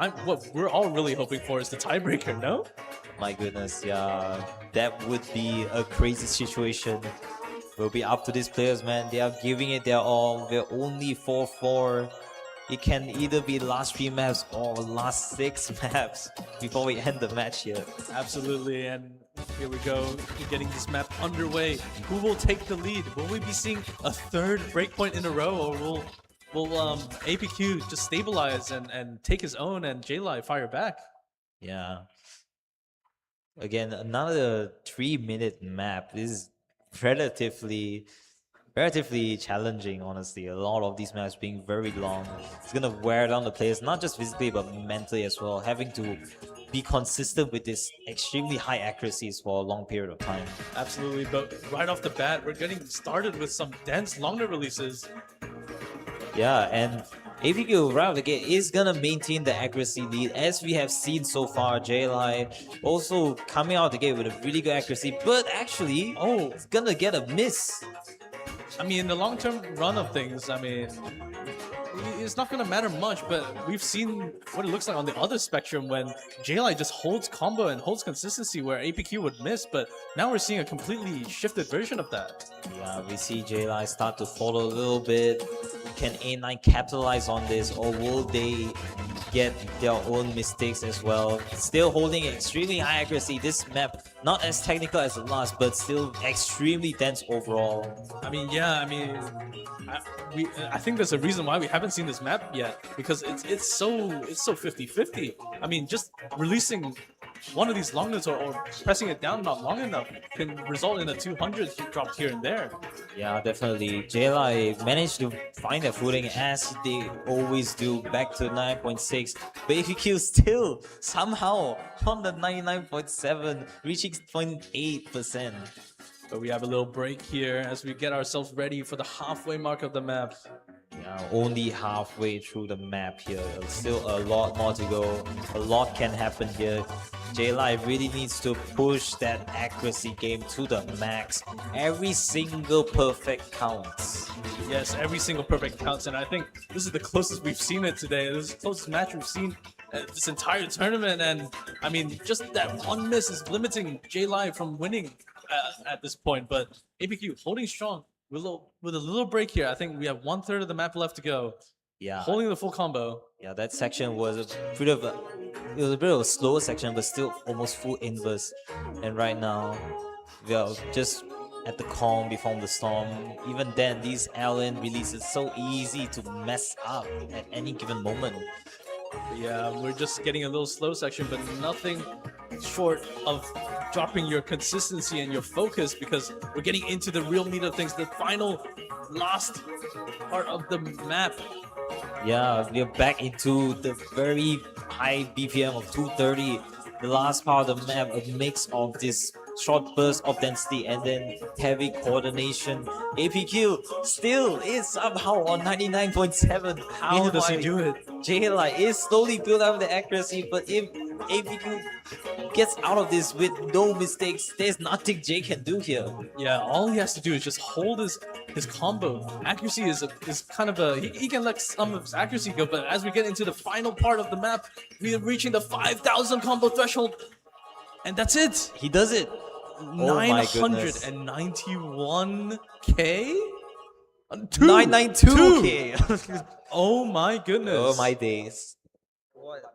we're all really hoping for is the tiebreaker. No? My goodness, yeah, that would be a crazy situation. Will be up to these players, man. They are giving it their all. They're only 4-4. it can either be last 3 maps or last 6 maps before we end the match here. Absolutely, and here we go, getting this map underway. Who will take the lead? Will we be seeing a third breakpoint in a row, or will Aepq just stabilize and take his own and JayLye fire back? Yeah. Again, another 3-minute map. This is relatively challenging, honestly. A lot of these maps being very long. It's gonna wear down the players, not just physically but mentally as well, having to be consistent with this extremely high accuracies for a long period of time. Absolutely, but right off the bat, we're getting started with some dense longer releases. Yeah, and Aepq right out the gate is gonna maintain the accuracy lead, as we have seen so far. JayLye also coming out the gate with a really good accuracy, but actually, it's gonna get a miss. I mean, in the long-term run of things, I mean, it's not going to matter much, but we've seen what it looks like on the other spectrum when JayLye just holds combo and holds consistency where Aepq would miss, but now we're seeing a completely shifted version of that. Yeah, we see JayLye start to follow a little bit. Can A9 capitalize on this, or will they get their own mistakes as well? Still holding extremely high accuracy. This map, not as technical as the last, but still extremely dense overall. I mean, yeah, I mean, I think there's a reason why we haven't seen this map yet, because it's so 50-50. I mean, just releasing one of these longness or pressing it down not long enough can result in a 200 drop here and there. Yeah, definitely. JayLye managed to find their footing as they always do, back to 9.6. But Aepq still somehow on the 99.7, reaching 0.8%. But we have a little break here as we get ourselves ready for the halfway mark of the map. Yeah, only halfway through the map here. Still a lot more to go. A lot can happen here. JayLye really needs to push that accuracy game to the max. Every single perfect counts. Yes, every single perfect counts, and I think this is the closest we've seen it today. This is the closest match we've seen this entire tournament, and I mean, just that one miss is limiting JayLye from winning at this point. But Aepq holding strong with a little break here. I think we have 1/3 of the map left to go. Yeah, holding the full combo. Yeah, that section was a bit of a slower section, but still almost full inverse. And right now, we are just at the calm before the storm. Even then, these Allen releases so easy to mess up at any given moment. Yeah, we're just getting a little slow section, but nothing short of dropping your consistency and your focus, because we're getting into the real meat of things, the final last part of the map. Yeah, we're back into the very high BPM of 230. The last part of the map, a mix of this short burst of density and then heavy coordination. Aepq still is somehow on 99.7. How does he do it? JayLye is slowly build up the accuracy, but if Aepq gets out of this with no mistakes, there's nothing Jay can do here. Yeah, all he has to do is just hold his combo. Accuracy is kind of a... He can let some of his accuracy go, but as we get into the final part of the map, we are reaching the 5,000 combo threshold. And that's it. He does it. 991k? 992k. Oh my goodness. Oh my days.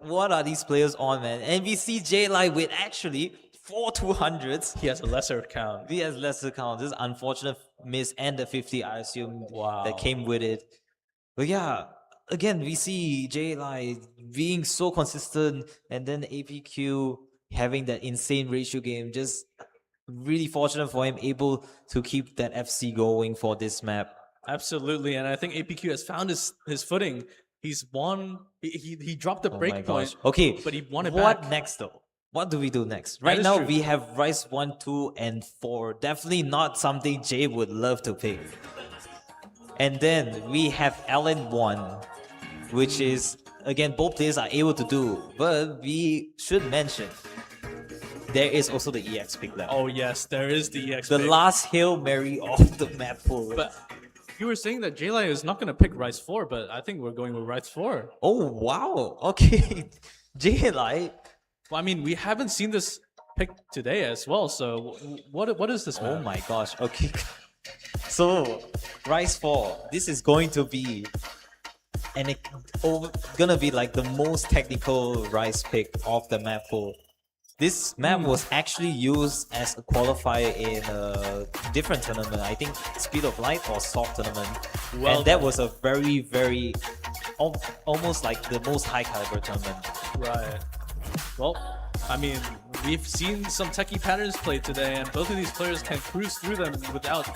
What are these players on, man? And we see JayLye with actually 4 200s. He has a lesser count. He has lesser count. This unfortunate miss and the 50, I assume, that came with it. But yeah, again, we see JayLye being so consistent, and then Aepq having that insane ratio game. Just really fortunate for him, able to keep that FC going for this map. Absolutely, and I think Aepq has found his footing. He's won. He dropped the break point. Okay, but he won it back. What next though? What do we do next? Right now we have Rise 1, 2, and 4. Definitely not something Jay would love to pick. And then we have Allen 1, which is, again, both players are able to do. But we should mention, there is also the EX pick left. Oh yes, there is the EX pick. The last Hail Mary of the map pool. But you were saying that JayLye is not going to pick Rise 4, but I think we're going with Rise 4. Oh, wow. Okay. JayLye. Well, I mean, we haven't seen this pick today as well, so what is this map? Oh my gosh, okay. So, Rise 4, this is going to be and it gonna be like the most technical Rise pick of the map pool. This map was actually used as a qualifier in a different tournament. I think Speed of Light or Soft tournament. Well and that done. was a very, very almost like the most high caliber tournament. Right. Well, I mean, we've seen some techie patterns played today, and both of these players can cruise through them without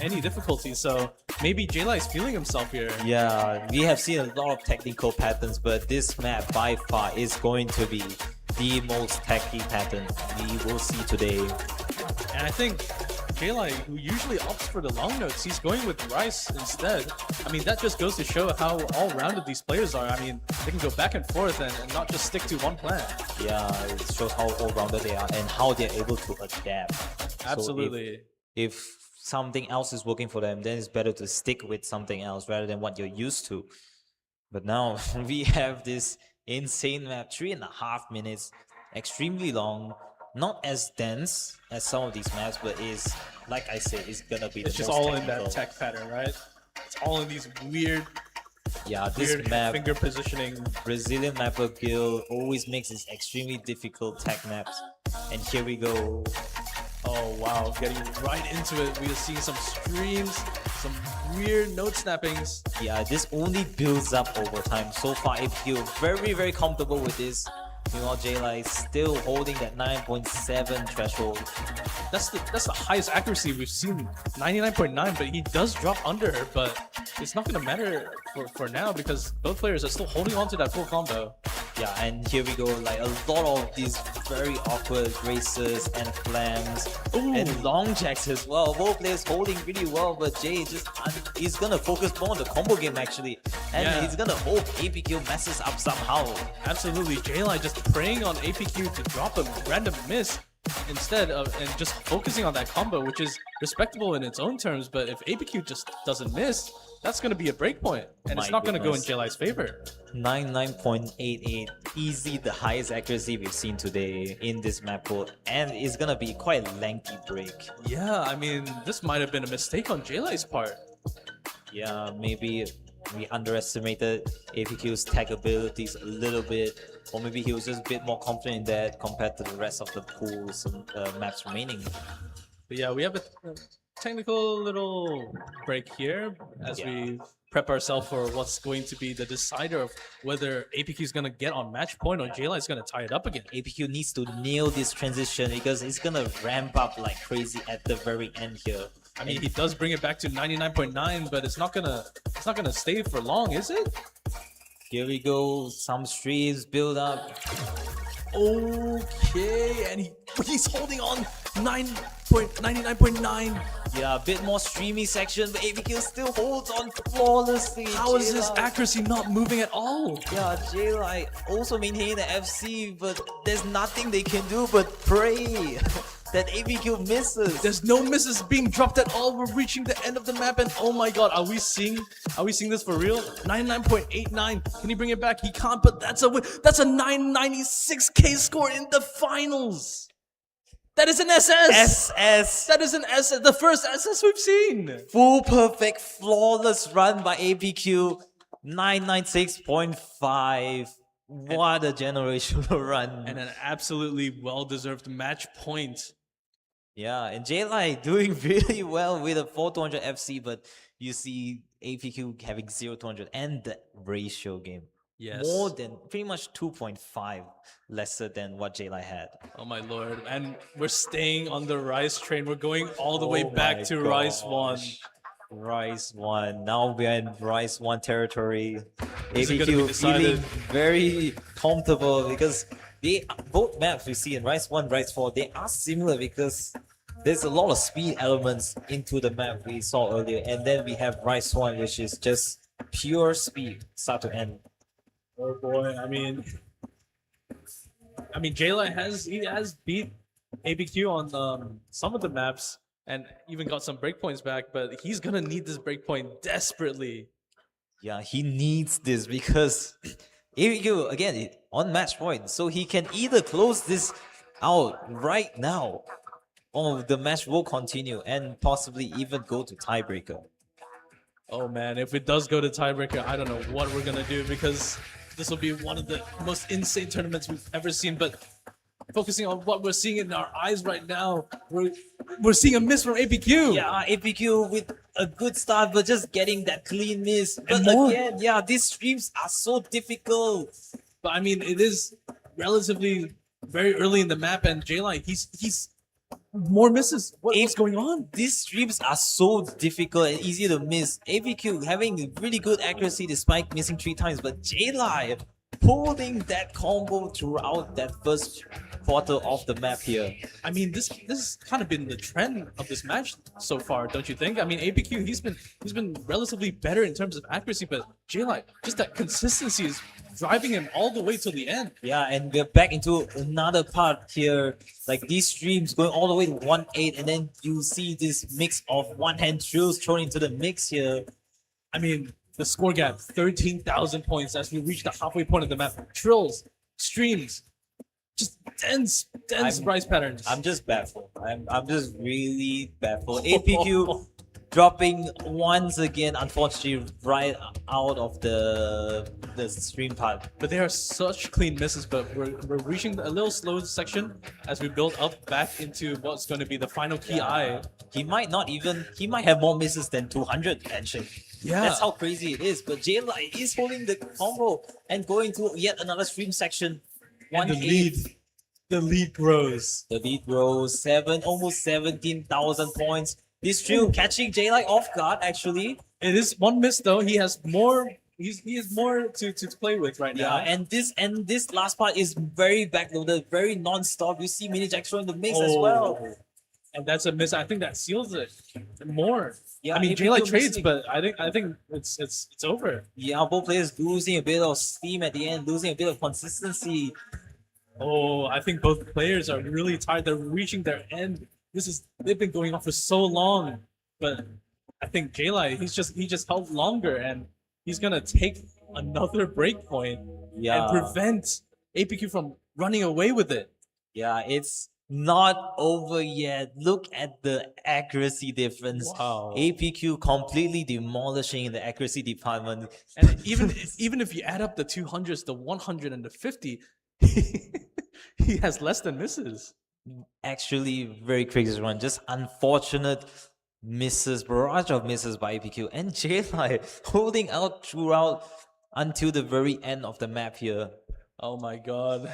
any difficulty. So maybe JayLye is feeling himself here. Yeah, we have seen a lot of technical patterns, but this map by far is going to be the most techy pattern we will see today. And I think JayLye, who usually opts for the long notes, he's going with Rice instead. I mean, that just goes to show how all-rounded these players are. I mean, they can go back and forth and not just stick to one plan. Yeah, it shows how all-rounded they are and how they're able to adapt. Absolutely. So if something else is working for them, then it's better to stick with something else rather than what you're used to. But now we have this insane map, 3.5 minutes, extremely long, not as dense as some of these maps, but is, like I said, is gonna be It's the just most all technical. in that tech pattern, right? It's all in these weird This map, finger positioning. Brazilian mapper guild always makes these extremely difficult tech maps. And here we go. Oh wow, getting right into it. We are seeing some streams, some weird note snappings. Yeah, this only builds up over time. So far, Aepq very, very comfortable with this. Meanwhile, JayLye still holding that 9.7 threshold. That's the highest accuracy we've seen, 99.9, but he does drop under her, but it's not gonna matter for now because both players are still holding on to that full combo. Yeah, and here we go, like a lot of these very awkward graces and flams and long jacks as well. Both players holding really well, but Jay he's gonna focus more on the combo game actually, and Yeah. he's gonna hope Aepq messes up somehow. Absolutely, JayLye just preying on Aepq to drop a random miss instead of and just focusing on that combo, which is respectable in its own terms. But if Aepq just doesn't miss, that's gonna be a breakpoint, and it's My not gonna go in goodness. JayLye's favor. 99.88, easy the highest accuracy we've seen today in this map pool, and it's gonna be quite a lengthy break. Yeah, I mean, this might have been a mistake on JayLye's part. Yeah, maybe we underestimated Aepq's tech abilities a little bit, or maybe he was just a bit more confident in that compared to the rest of the pool's maps remaining. But yeah, we have a technical little break here as Yeah. we prep ourselves for what's going to be the decider of whether Aepq is going to get on match point or JayLye is going to tie it up again. Aepq needs to nail this transition because it's gonna ramp up like crazy at the very end here. I mean, he does bring it back to 99.9, but it's not gonna stay for long, is it? Here we go, some streams build up. Okay, and he's holding on 99.9. Yeah, a bit more streamy section, but Aepq still holds on flawlessly. How is his JayLye. accuracy not moving at all? Yeah, JayLye also maintaining the FC, but there's nothing they can do but pray that Aepq misses. There's no misses being dropped at all. We're reaching the end of the map, and oh my god, are we seeing this for real? 99.89. Can he bring it back? He can't, but that's a 996k score in the finals. That is an SS. SS. That is an SS. The first SS we've seen. Full perfect, flawless run by Aepq. 996.5. What a generational run. And an absolutely well-deserved match point. Yeah, and JayLye doing really well with a 4200 FC, but you see Aepq having 0-200 and the ratio game. Yes. More than pretty much 2.5 lesser than what JayLye had. Oh my lord. And we're staying on the Rise train. We're going all the way Oh back my to Rise 1. gosh. Rise 1. Now we are in Rise 1 territory. Is it gonna be Aepq feeling decided? very comfortable because both maps we see in Rise 1, Rise 4, they are similar because there's a lot of speed elements into the map we saw earlier. And then we have Rise 1, which is just pure speed, start to end. Oh boy, I mean JayLye has beat Aepq on some of the maps and even got some breakpoints back, but he's gonna need this breakpoint desperately. Yeah, he needs this because Aepq again on match point, so he can either close this out right now, or the match will continue and possibly even go to tiebreaker. Oh man, if it does go to tiebreaker, I don't know what we're gonna do because this will be one of the most insane tournaments we've ever seen. But focusing on what we're seeing in our eyes right now, we're seeing a miss from APQ. Yeah, APQ with a good start, but just getting that clean miss. But more. again, yeah, these streams are so difficult. But I mean, it is relatively very early in the map, and JayLye, he's more misses. What's going on? These streams are so difficult and easy to miss. APQ having really good accuracy despite missing 3 times, but JayLye holding that combo throughout that first quarter of the map here. I mean, this has kind of been the trend of this match so far, don't you think? I mean, APQ he's been relatively better in terms of accuracy, but JayLye, just that consistency is driving him all the way to the end. Yeah, and we're back into another part here. Like these streams going all the way to 1-8, and then you see this mix of one-hand drills thrown into the mix here. I mean, the score gap, 13,000 points as we reach the halfway point of the map. Trills, streams, just dense rise patterns. I'm just baffled. I'm just really baffled. APQ dropping once again, unfortunately, right out of the stream part. But they are such clean misses, but we're reaching a little slow section as we build up back into what's going to be the final key eye. He might have more misses than 200 actually. Yeah. That's how crazy it is. But JayLye is holding the combo and going to yet another stream section. And 1-8. the lead grows. The lead grows almost 17,000 points. This drill catching JayLye off guard actually. It is one miss though. He has more. He has more to play with right now. Yeah, and this last part is very backloaded, very non-stop. You see Mini Jackson in the mix as well. And that's a miss. I think that seals it more. Yeah, I mean, APQ JayLye trades, missing. but I think it's over. Yeah, both players losing a bit of steam at the end, losing a bit of consistency. Oh, I think both players are really tired. They're reaching their end. They've been going on for so long, but I think JayLye he just held longer, and he's gonna take another break point and prevent APQ from running away with it. Yeah, it's not over yet. Look at the accuracy difference. Wow. APQ completely demolishing the accuracy department. And even if you add up the 200s, the 100, and the 50, he has less than misses. Actually, very crazy run. Just unfortunate misses, barrage of misses by APQ. And JayLye holding out throughout until the very end of the map here. Oh my god.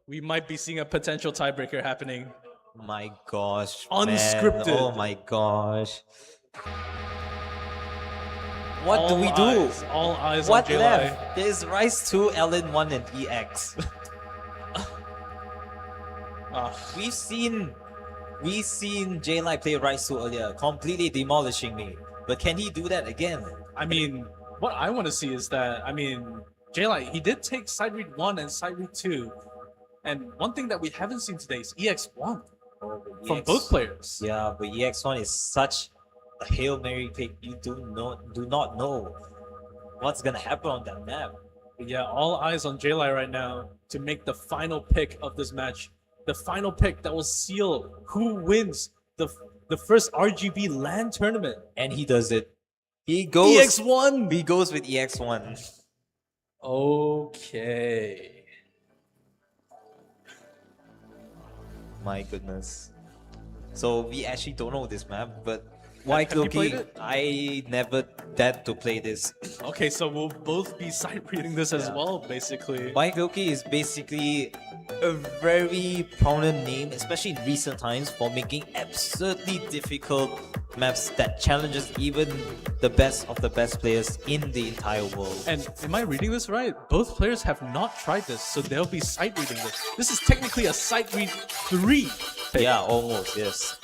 We might be seeing a potential tiebreaker happening. My gosh. Unscripted. Man. Oh my gosh. What do we do? All eyes What on JayLye. left? There's Rise 2, LN1, and EX. We've seen JayLye play Rise 2 earlier, completely demolishing me. But can he do that again? I mean, what I want to see is that, I mean, JayLye, he did take side read 1 and side read 2. And one thing that we haven't seen today is EX1 from both players. Yeah, but EX1 is such a Hail Mary pick. You do not know what's gonna happen on that map. But yeah, all eyes on JayLye right now to make the final pick of this match. The final pick that will seal who wins the first RGB LAN tournament. And he does it. He goes EX1! He goes with EX1. Okay. My goodness. So we actually don't know this map, but Have you played it? I never dared to play this. Okay, so we'll both be side reading this as well, basically. YaeQi is basically a very prominent name, especially in recent times, for making absurdly difficult maps that challenges even the best of the best players in the entire world. And am I reading this right? Both players have not tried this, so they'll be side reading this. This is technically a side read 3 pick. Yeah, almost, yes.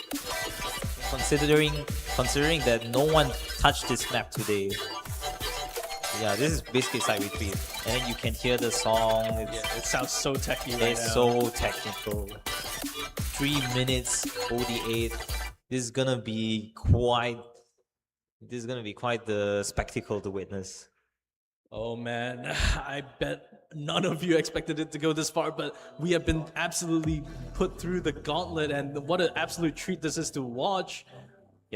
Considering that no one touched this map today. Yeah, this is basically side retreat. And then you can hear the song. Yeah, it sounds so techy right now. It's so technical. 3 minutes, 48. This is gonna be quite the spectacle to witness. Oh man, I bet none of you expected it to go this far, but we have been absolutely put through the gauntlet, and what an absolute treat this is to watch.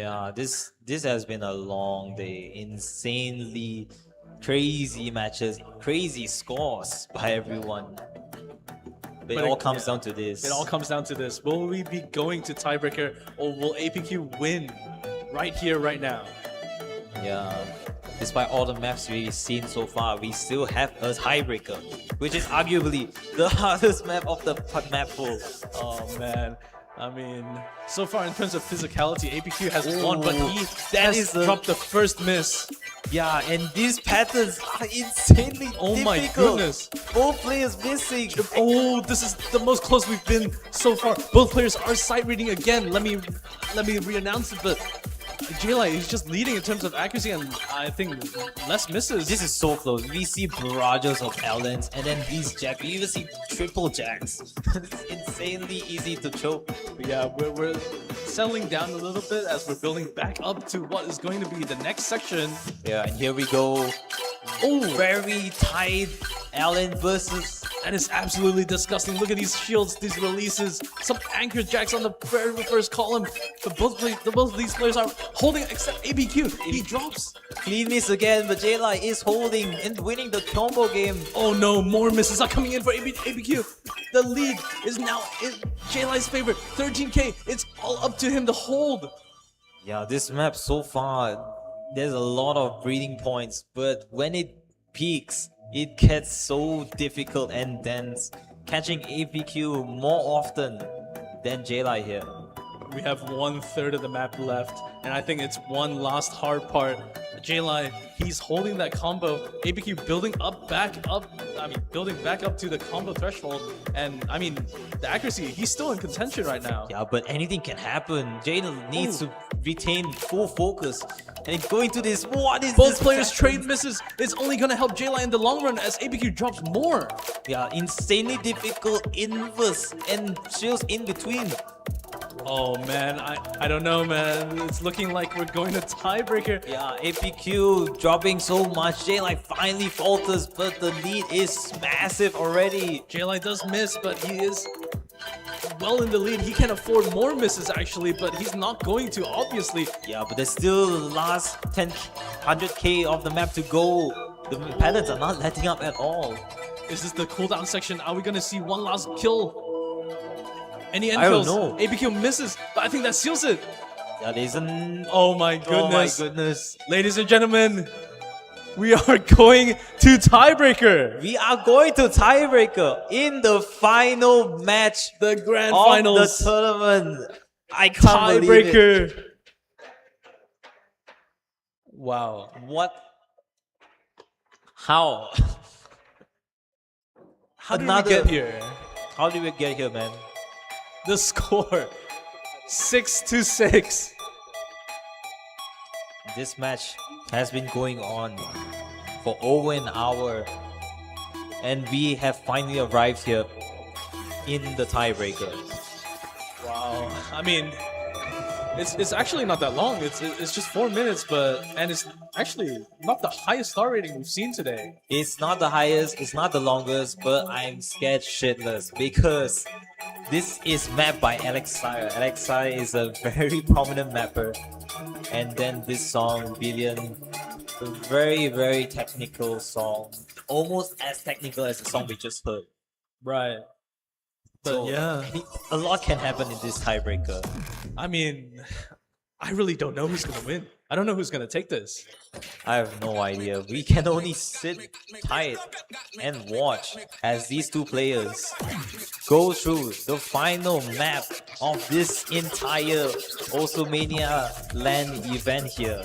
Yeah, this has been a long day. Insanely crazy matches, crazy scores by everyone. But it all comes down to this. It all comes down to this. Will we be going to tiebreaker or will APQ win right here, right now? Yeah. Despite all the maps we've seen so far, we still have a tiebreaker, which is arguably the hardest map of the map pool. Oh man. I mean, so far in terms of physicality, APQ has won, but he that has is a- dropped the first miss. Yeah, and these patterns are insanely Oh my difficult. goodness. Both players missing. Oh, this is the most close we've been so far. Both players are sight reading again. Let me re-announce it, but JayLye is just leading in terms of accuracy and I think less misses. This is so close. We see barrages of Allens and then these jacks. We even see triple jacks. It's insanely easy to choke. Yeah, we're settling down a little bit as we're building back up to what is going to be the next section. Yeah, and here we go. Oh, very tight Allen versus. That is absolutely disgusting. Look at these shields, these releases, some anchor jacks on the very first column. But both of these players are holding, except APQ. He drops. Clean miss again, but JayLye is holding and winning the combo game. Oh no, more misses are coming in for APQ. The lead is now in JayLye's favor. 13k. It's all up to him to hold. Yeah, this map so far, there's a lot of breathing points, but when it peaks, it gets so difficult and dense, catching APQ more often than JayLye here. We have 1/3 of the map left, and I think it's one last hard part. JayLye, he's holding that combo. APQ building back up to the combo threshold, and I mean, the accuracy, he's still in contention right now. Yeah, but anything can happen. JayLye needs to retain full focus. And going to this, what is Both this players pattern? trade misses. It's only gonna help JayLye in the long run as APQ drops more. Yeah, insanely difficult inverse and shields in between. Oh man, I don't know, man. It's looking like we're going to tiebreaker. Yeah, APQ dropping so much. JayLye finally falters, but the lead is massive already. JayLye does miss, but he is well in the lead. He can afford more misses actually, but he's not going to, obviously. Yeah, but there's still the last 100k of the map to go. The patterns are not letting up at all. Is this the cooldown section? Are we gonna see one last kill? Any end I don't kills? know. APQ misses, but I think that seals it. That isn't. Oh my goodness. Oh my goodness. Ladies and gentlemen, we are going to tiebreaker. We are going to tiebreaker in the final match The grand of finals. the tournament. I can't believe it. Tiebreaker. Wow. What? How? How did we get here? How did we get here, man? The score 6-6. This match has been going on for over an hour, and we have finally arrived here in the tiebreaker. Wow. I mean, it's actually not that long. It's just 4 minutes, and it's actually not the highest star rating we've seen today. It's not the highest, it's not the longest, but I'm scared shitless because this is mapped by Aepq. Aepq is a very prominent mapper. And then this song, Billion, a very, very technical song. Almost as technical as the song we just heard. Right. But So, yeah, a lot can happen in this tiebreaker. I mean, I really don't know who's gonna win. I don't know who's gonna take this. I have no idea. We can only sit tight and watch as these two players go through the final map of this entire also Mania LAN event here.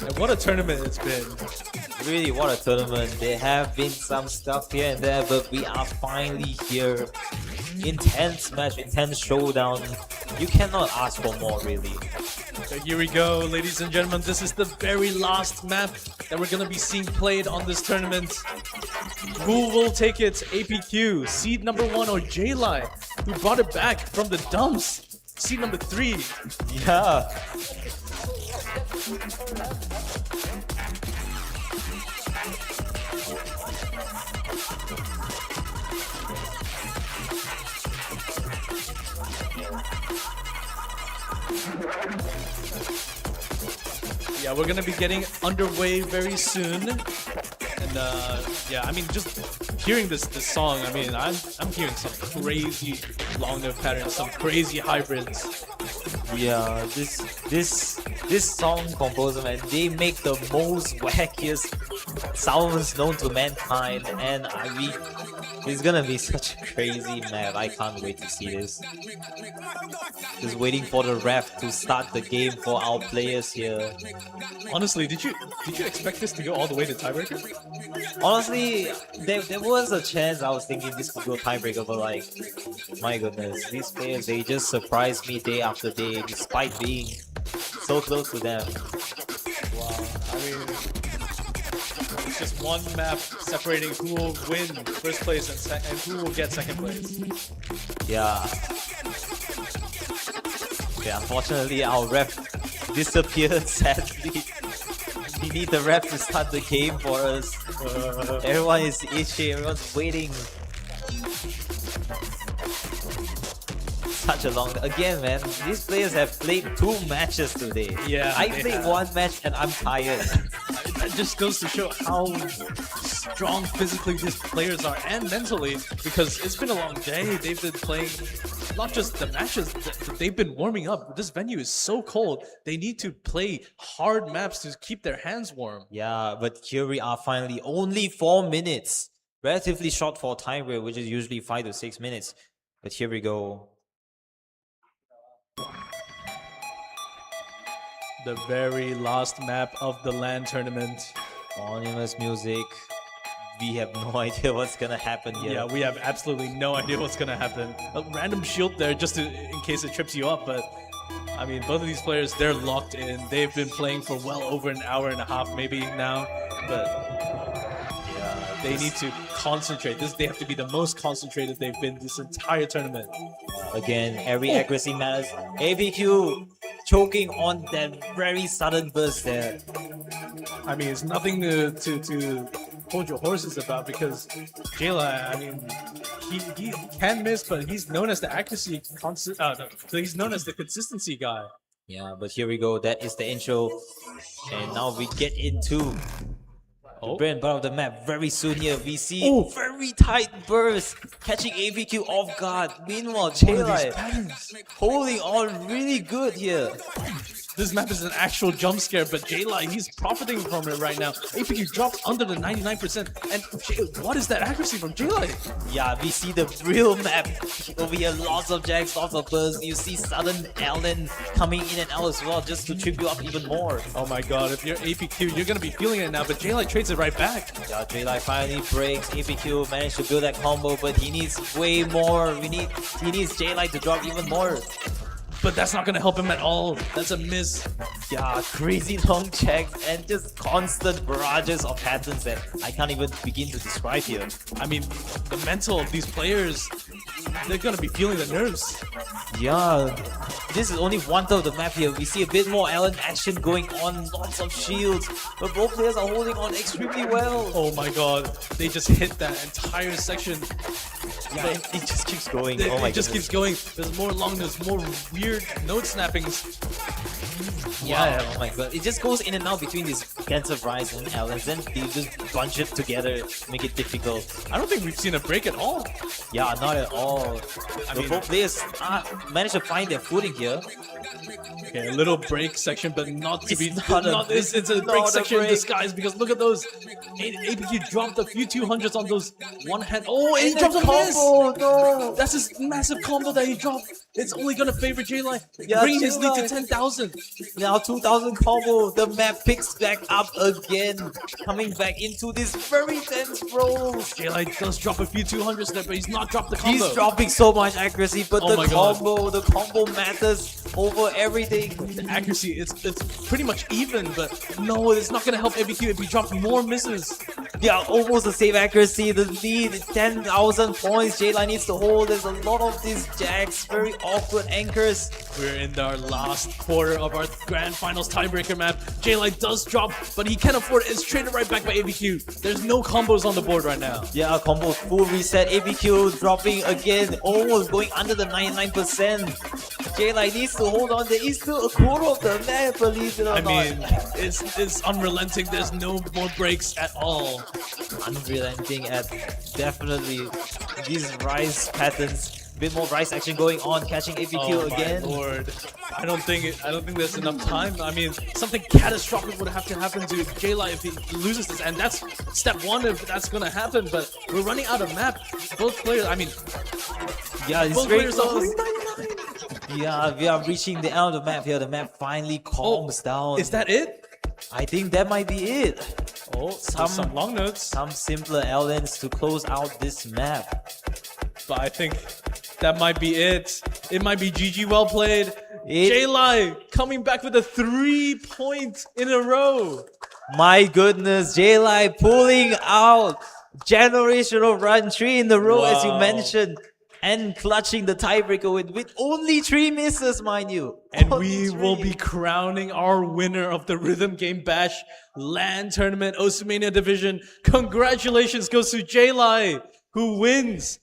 And what a tournament it's been. Really, what a tournament. There have been some stuff here and there, but we are finally here. Intense match, intense showdown. You cannot ask for more, really. So here we go, ladies and gentlemen. This is the very last map that we're gonna be seeing played on this tournament. Who will take it? APQ, seed number 1, or JayLye, who brought it back from the dumps? Seed number 3. Yeah. Yeah, we're gonna be getting underway very soon. And yeah, I mean, just hearing this song, I mean, I'm hearing some crazy long note patterns, some crazy hybrids. Yeah, this song composer, man, they make the most wackiest sounds known to mankind, and I mean, it's gonna be such a crazy map. I can't wait to see this. Just waiting for the ref to start the game for our players here. Honestly, did you expect this to go all the way to tiebreaker? Honestly, there was a chance I was thinking this could go tiebreaker, but like, my goodness, these players, they just surprise me day after day, despite being so close to them. Wow, I mean, it's just one map separating who will win first place and who will get second place. Yeah. Yeah, unfortunately, our ref disappeared, sadly. We need the ref to start the game for us. Everyone is itchy, everyone's waiting. Such a long... Again, man, these players have played 2 matches today. Yeah, I they played have. 1 match and I'm tired. That just goes to show how strong physically these players are and mentally, because it's been a long day. They've been playing not just the matches, they've been warming up. This venue is so cold. They need to play hard maps to keep their hands warm. Yeah, but here we are finally. Only 4 minutes. Relatively short for time break, which is usually 5 to 6 minutes. But here we go. The very last map of the LAN tournament. Anonymous music. We have no idea what's gonna happen here. Yeah, we have absolutely no idea what's gonna happen. A random shield there just in case it trips you up, but I mean, both of these players, they're locked in. They've been playing for well over an hour and a half maybe now, but yeah, they need to concentrate. They have to be the most concentrated they've been this entire tournament. Again, every accuracy matters. Aepq choking on that very sudden burst there. I mean, it's nothing to hold your horses about, because JayLye, I mean, he can miss, but he's known as the accuracy he's known as the consistency guy. Yeah, but here we go. That is the intro. And now we get into the bread and butter of the map. Very soon here, we see very tight burst, catching Aepq off guard. Meanwhile, JayLye holding on really good here. This map is an actual jump scare, but JayLye, he's profiting from it right now. Aepq dropped under the 99%, and what is that accuracy from JayLye? Yeah, we see the real map over here. Lots of jacks, lots of bursts. You see sudden Allen coming in and out as well, just to trip you up even more. Oh my god, if you're Aepq, you're gonna be feeling it now, but JayLye trades it right back. Yeah, JayLye finally breaks. Aepq managed to build that combo, but he needs way more. He needs JayLye to drop even more. But that's not gonna help him at all. That's a miss. Yeah, crazy long checks and just constant barrages of patterns that I can't even begin to describe here. I mean, the mental of these players, they're gonna be feeling the nerves. Yeah, this is only 1/3 of the map here. We see a bit more Allen action going on, lots of shields, but both players are holding on extremely well. Oh my god, they just hit that entire section. Yeah, it just keeps going. It, oh my it just keeps going. There's more long, there's more weird node snappings. Yeah, oh my god. It just goes in and out between these defensive rise and Allens, then they just bunch it together to make it difficult. I don't think we've seen a break at all. Yeah, not at all. I mean, both players managed to find their footing here. Okay, a little break section, but not to be it's a break not a section in break. disguise, because look at those. Aepq dropped a few 200s on those one hand. Oh, and he dropped a miss! No! That's his massive combo that he dropped. It's only gonna favor JayLye, Yeah, bringing his lead to JayLye. 10,000. Now 2000 combo, the map picks back up again, coming back into this very tense rolls. JayLye does drop a few 200s there, but he's not dropped the combo. He's dropping so much accuracy, but Oh my God. the combo matters over everything. The accuracy, it's pretty much even, but no, it's not gonna help Aepq if he drops more misses. Yeah, almost the same accuracy. The lead is 10,000 points. JayLye needs to hold. There's a lot of these jacks, very awkward anchors. We're in our last quarter of our grand finals tiebreaker map. JayLye does drop, but he can't afford it. It's traded right back by Aepq. There's no combos on the board right now. Yeah, combo full reset. Aepq dropping again, almost going under the 99%. JayLye needs to hold on. There is still a quarter of the map, believe it or I not. mean, it's unrelenting. There's no more breaks at all. Unrelenting at definitely these rise patterns. Bit more rise action going on, catching Aepq Oh again. my lord! I don't think there's enough time. I mean, something catastrophic would have to happen to JayLye if he loses this, and that's step one if that's gonna happen. But we're running out of map. Both players. I mean, Yeah, it's both very players are close. 99. Yeah, we are reaching the end of the map here. The map finally calms down. Is that it? I think that might be it. Oh, some long notes. Some simpler LNs to close out this map. But I think that might be it. It might be GG, well played. It- JayLye coming back with a 3-point in a row. My goodness, JayLye pulling out generational run 3 in a row, as you Wow. mentioned, and clutching the tiebreaker with only 3 misses, mind you. And Only we will 3. be crowning our winner of the Rhythm Game Bash LAN Tournament Oceania Division. Congratulations goes to JayLye, who wins.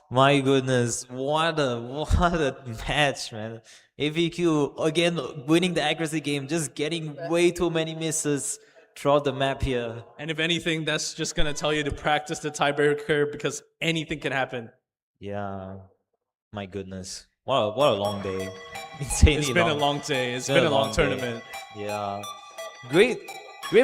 My goodness, what a match, man. Aepq again winning the accuracy game, just getting way too many misses throughout the map here. And if anything, that's just gonna tell you to practice the tiebreaker because anything can happen. Yeah, my goodness, what a long day. Insanely It's been a long day. It's been a long day. tournament. Yeah, great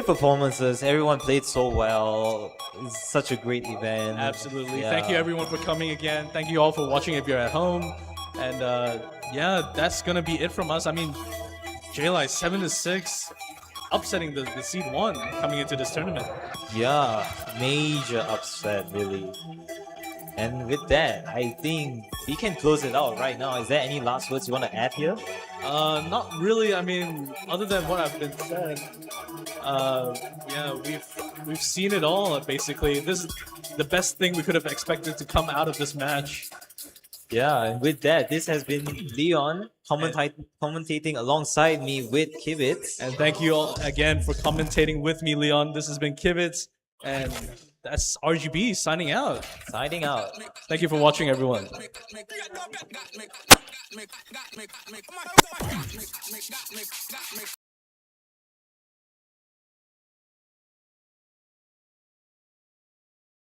performances. Everyone played so well. It's such a great event. Absolutely. Yeah. Thank you everyone for coming again. Thank you all for watching if you're at home. And yeah, that's gonna be it from us. I mean, JayLye 7-6, upsetting the seed 1 coming into this tournament. Yeah, major upset, really. And with that, I think we can close it out right now. Is there any last words you want to add here? Not really. I mean, other than what I've been said, yeah, we've seen it all. Basically, this is the best thing we could have expected to come out of this match. Yeah, and with that, this has been Leon commentating alongside me with Kibitz. And thank you all again for commentating with me, Leon. This has been Kibitz, and that's RGB signing out. Signing out. Thank you for watching, everyone.